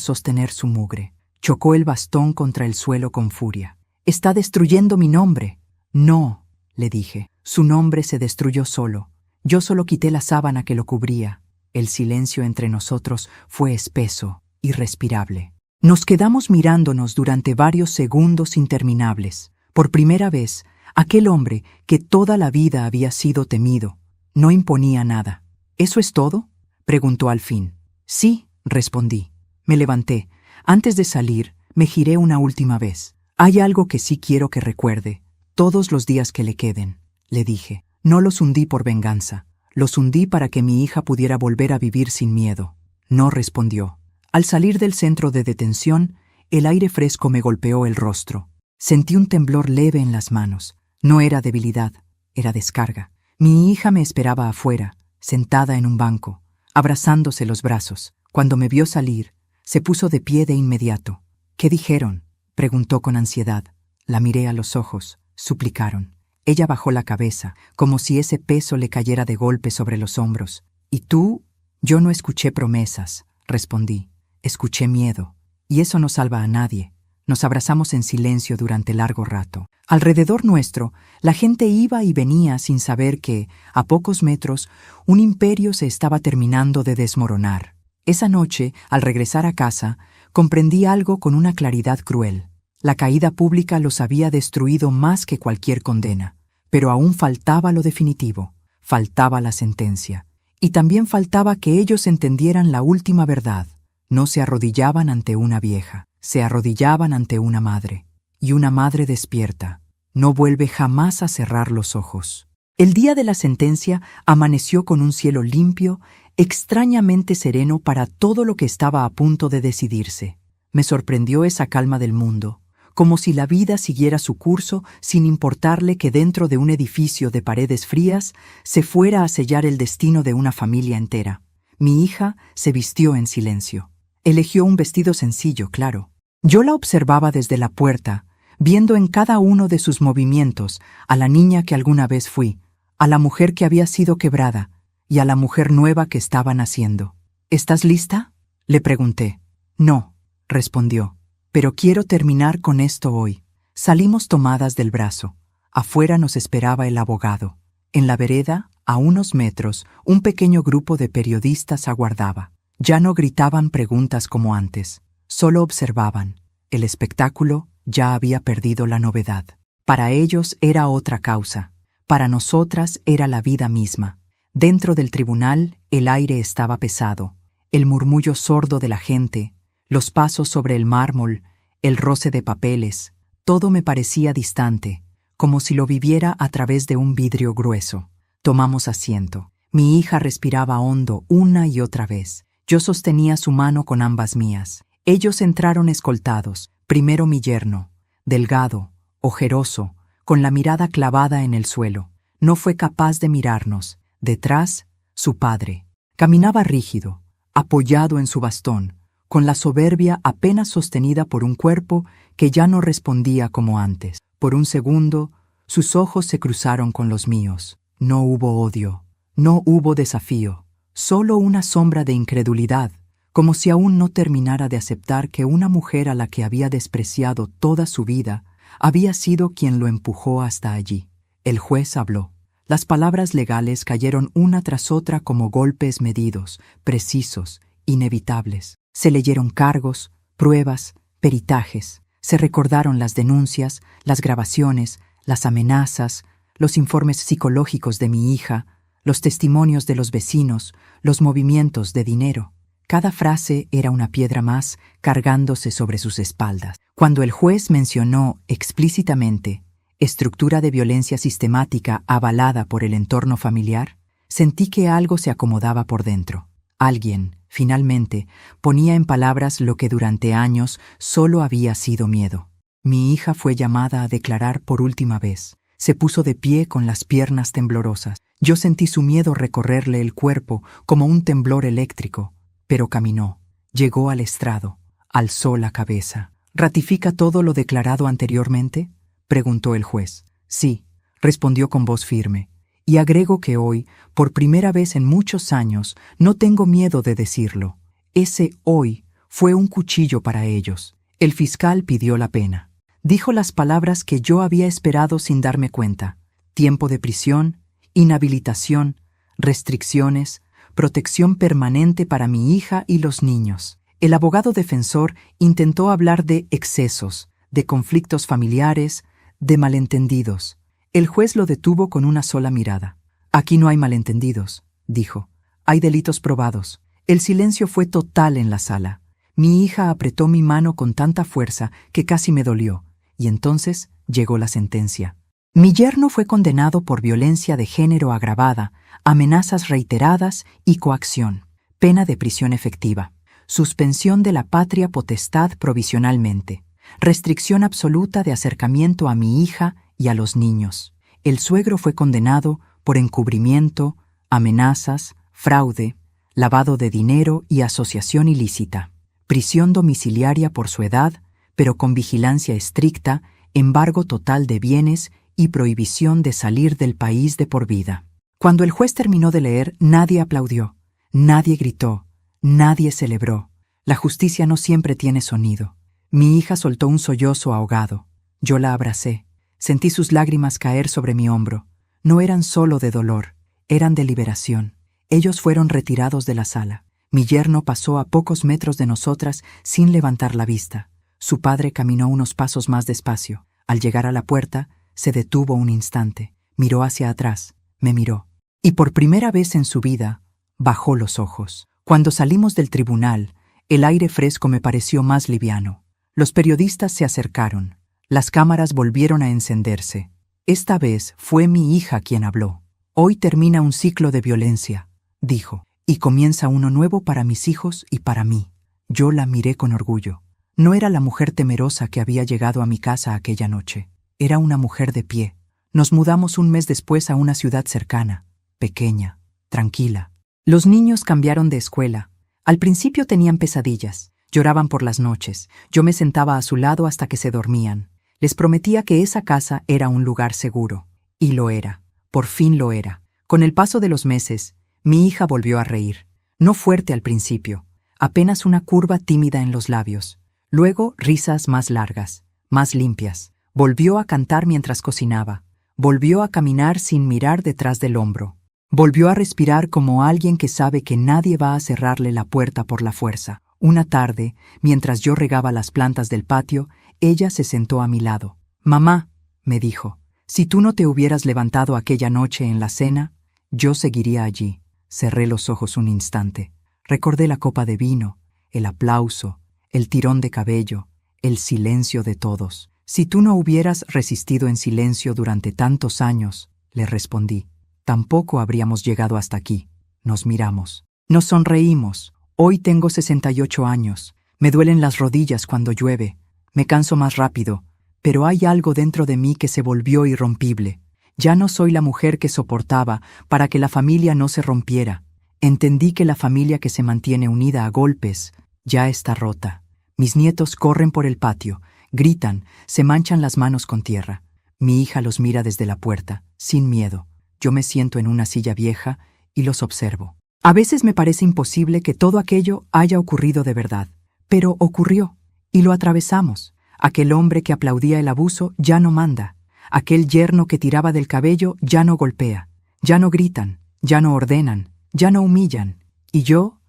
sostener su mugre. Chocó el bastón contra el suelo con furia. «Está destruyendo mi nombre». «No», le dije. «Su nombre se destruyó solo. Yo solo quité la sábana que lo cubría». El silencio entre nosotros fue espeso, irrespirable. Nos quedamos mirándonos durante varios segundos interminables. Por primera vez, aquel hombre que toda la vida había sido temido, no imponía nada. «¿Eso es todo?», preguntó al fin. «Sí», respondí. Me levanté. Antes de salir, me giré una última vez. «Hay algo que sí quiero que recuerde, todos los días que le queden», le dije. No los hundí por venganza. Los hundí para que mi hija pudiera volver a vivir sin miedo. No respondió. Al salir del centro de detención, el aire fresco me golpeó el rostro. Sentí un temblor leve en las manos. No era debilidad, era descarga. Mi hija me esperaba afuera, sentada en un banco, abrazándose los brazos. Cuando me vio salir, se puso de pie de inmediato. «¿Qué dijeron?», preguntó con ansiedad. La miré a los ojos. Suplicaron. Ella bajó la cabeza, como si ese peso le cayera de golpe sobre los hombros. «¿Y tú?». «Yo no escuché promesas», respondí. «Escuché miedo. Y eso no salva a nadie». Nos abrazamos en silencio durante largo rato. Alrededor nuestro, la gente iba y venía sin saber que, a pocos metros, un imperio se estaba terminando de desmoronar. Esa noche, al regresar a casa, comprendí algo con una claridad cruel. La caída pública los había destruido más que cualquier condena, pero aún faltaba lo definitivo, faltaba la sentencia. Y también faltaba que ellos entendieran la última verdad. No se arrodillaban ante una vieja, se arrodillaban ante una madre. Y una madre despierta no vuelve jamás a cerrar los ojos. El día de la sentencia amaneció con un cielo limpio, extrañamente sereno para todo lo que estaba a punto de decidirse. Me sorprendió esa calma del mundo, como si la vida siguiera su curso sin importarle que dentro de un edificio de paredes frías se fuera a sellar el destino de una familia entera. Mi hija se vistió en silencio. Eligió un vestido sencillo, claro. Yo la observaba desde la puerta, viendo en cada uno de sus movimientos a la niña que alguna vez fui, a la mujer que había sido quebrada, y a la mujer nueva que estaba naciendo. ¿Estás lista?, le pregunté. No, respondió, pero quiero terminar con esto hoy. Salimos tomadas del brazo. Afuera nos esperaba el abogado. En la vereda, a unos metros, un pequeño grupo de periodistas aguardaba. Ya no gritaban preguntas como antes, solo observaban. El espectáculo ya había perdido la novedad. Para ellos era otra causa. Para nosotras era la vida misma. Dentro del tribunal, el aire estaba pesado. El murmullo sordo de la gente, los pasos sobre el mármol, el roce de papeles, todo me parecía distante, como si lo viviera a través de un vidrio grueso. Tomamos asiento. Mi hija respiraba hondo una y otra vez. Yo sostenía su mano con ambas mías. Ellos entraron escoltados. Primero mi yerno, delgado, ojeroso, con la mirada clavada en el suelo. No fue capaz de mirarnos. Detrás, su padre. Caminaba rígido, apoyado en su bastón, con la soberbia apenas sostenida por un cuerpo que ya no respondía como antes. Por un segundo, sus ojos se cruzaron con los míos. No hubo odio, no hubo desafío, solo una sombra de incredulidad, como si aún no terminara de aceptar que una mujer a la que había despreciado toda su vida había sido quien lo empujó hasta allí. El juez habló. Las palabras legales cayeron una tras otra como golpes medidos, precisos, inevitables. Se leyeron cargos, pruebas, peritajes. Se recordaron las denuncias, las grabaciones, las amenazas, los informes psicológicos de mi hija, los testimonios de los vecinos, los movimientos de dinero. Cada frase era una piedra más cargándose sobre sus espaldas. Cuando el juez mencionó explícitamente estructura de violencia sistemática avalada por el entorno familiar, sentí que algo se acomodaba por dentro. Alguien, finalmente, ponía en palabras lo que durante años solo había sido miedo. Mi hija fue llamada a declarar por última vez. Se puso de pie con las piernas temblorosas. Yo sentí su miedo recorrerle el cuerpo como un temblor eléctrico, pero caminó. Llegó al estrado, alzó la cabeza. ¿Ratifica todo lo declarado anteriormente?, preguntó el juez. Sí, respondió con voz firme. Y agrego que hoy, por primera vez en muchos años, no tengo miedo de decirlo. Ese hoy fue un cuchillo para ellos. El fiscal pidió la pena. Dijo las palabras que yo había esperado sin darme cuenta. Tiempo de prisión, inhabilitación, restricciones, protección permanente para mi hija y los niños. El abogado defensor intentó hablar de excesos, de conflictos familiares, de malentendidos. El juez lo detuvo con una sola mirada. Aquí no hay malentendidos, dijo. Hay delitos probados. El silencio fue total en la sala. Mi hija apretó mi mano con tanta fuerza que casi me dolió, y entonces llegó la sentencia. Mi yerno fue condenado por violencia de género agravada, amenazas reiteradas y coacción. Pena de prisión efectiva. Suspensión de la patria potestad provisionalmente. Restricción absoluta de acercamiento a mi hija y a los niños. El suegro fue condenado por encubrimiento, amenazas, fraude, lavado de dinero y asociación ilícita. Prisión domiciliaria por su edad, pero con vigilancia estricta, embargo total de bienes y prohibición de salir del país de por vida. Cuando el juez terminó de leer, nadie aplaudió, nadie gritó, nadie celebró. La justicia no siempre tiene sonido. Mi hija soltó un sollozo ahogado. Yo la abracé. Sentí sus lágrimas caer sobre mi hombro. No eran solo de dolor, eran de liberación. Ellos fueron retirados de la sala. Mi yerno pasó a pocos metros de nosotras sin levantar la vista. Su padre caminó unos pasos más despacio. Al llegar a la puerta, se detuvo un instante. Miró hacia atrás, me miró. Y por primera vez en su vida, bajó los ojos. Cuando salimos del tribunal, el aire fresco me pareció más liviano. Los periodistas se acercaron. Las cámaras volvieron a encenderse. Esta vez fue mi hija quien habló. Hoy termina un ciclo de violencia, dijo, y comienza uno nuevo para mis hijos y para mí. Yo la miré con orgullo. No era la mujer temerosa que había llegado a mi casa aquella noche. Era una mujer de pie. Nos mudamos un mes después a una ciudad cercana, pequeña, tranquila. Los niños cambiaron de escuela. Al principio tenían pesadillas. Lloraban por las noches. Yo me sentaba a su lado hasta que se dormían. Les prometía que esa casa era un lugar seguro. Y lo era. Por fin lo era. Con el paso de los meses, Mi hija volvió a reír. No fuerte al principio, apenas una curva tímida en los labios. Luego risas más largas, más limpias. Volvió a cantar mientras cocinaba. Volvió a caminar sin mirar detrás del hombro. Volvió a respirar como alguien que sabe que nadie va a cerrarle la puerta por la fuerza. Una tarde, mientras yo regaba las plantas del patio, ella se sentó a mi lado. «Mamá», me dijo, «si tú no te hubieras levantado aquella noche en la cena, yo seguiría allí». Cerré los ojos un instante. Recordé la copa de vino, el aplauso, el tirón de cabello, el silencio de todos. «Si tú no hubieras resistido en silencio durante tantos años», le respondí, «tampoco habríamos llegado hasta aquí». Nos miramos. Nos sonreímos. Hoy tengo 68 años. Me duelen las rodillas cuando llueve. Me canso más rápido. Pero hay algo dentro de mí que se volvió irrompible. Ya no soy la mujer que soportaba para que la familia no se rompiera. Entendí que la familia que se mantiene unida a golpes ya está rota. Mis nietos corren por el patio, gritan, se manchan las manos con tierra. Mi hija los mira desde la puerta, sin miedo. Yo me siento en una silla vieja y los observo. A veces me parece imposible que todo aquello haya ocurrido de verdad, pero ocurrió, y lo atravesamos. Aquel hombre que aplaudía el abuso ya no manda. Aquel yerno que tiraba del cabello ya no golpea. Ya no gritan, ya no ordenan, ya no humillan. Y yo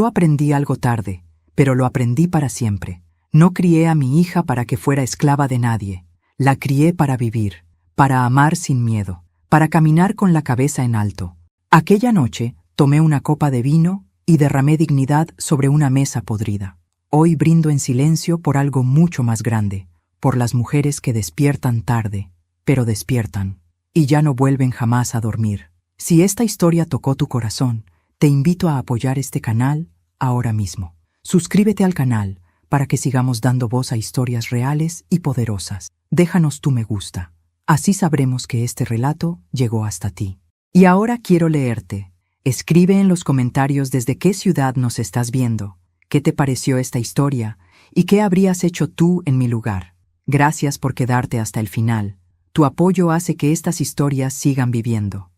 aprendí algo tarde, pero lo aprendí para siempre. No crié a mi hija para que fuera esclava de nadie. La crié para vivir, para amar sin miedo, para caminar con la cabeza en alto. Aquella noche tomé una copa de vino y derramé dignidad sobre una mesa podrida. Hoy brindo en silencio por algo mucho más grande, por las mujeres que despiertan tarde, pero despiertan, y ya no vuelven jamás a dormir. Si esta historia tocó tu corazón, te invito a apoyar este canal ahora mismo. Suscríbete al canal para que sigamos dando voz a historias reales y poderosas. Déjanos tu me gusta. Así sabremos que este relato llegó hasta ti. Y ahora quiero leerte. Escribe en los comentarios desde qué ciudad nos estás viendo, qué te pareció esta historia y qué habrías hecho tú en mi lugar. Gracias por quedarte hasta el final. Tu apoyo hace que estas historias sigan viviendo.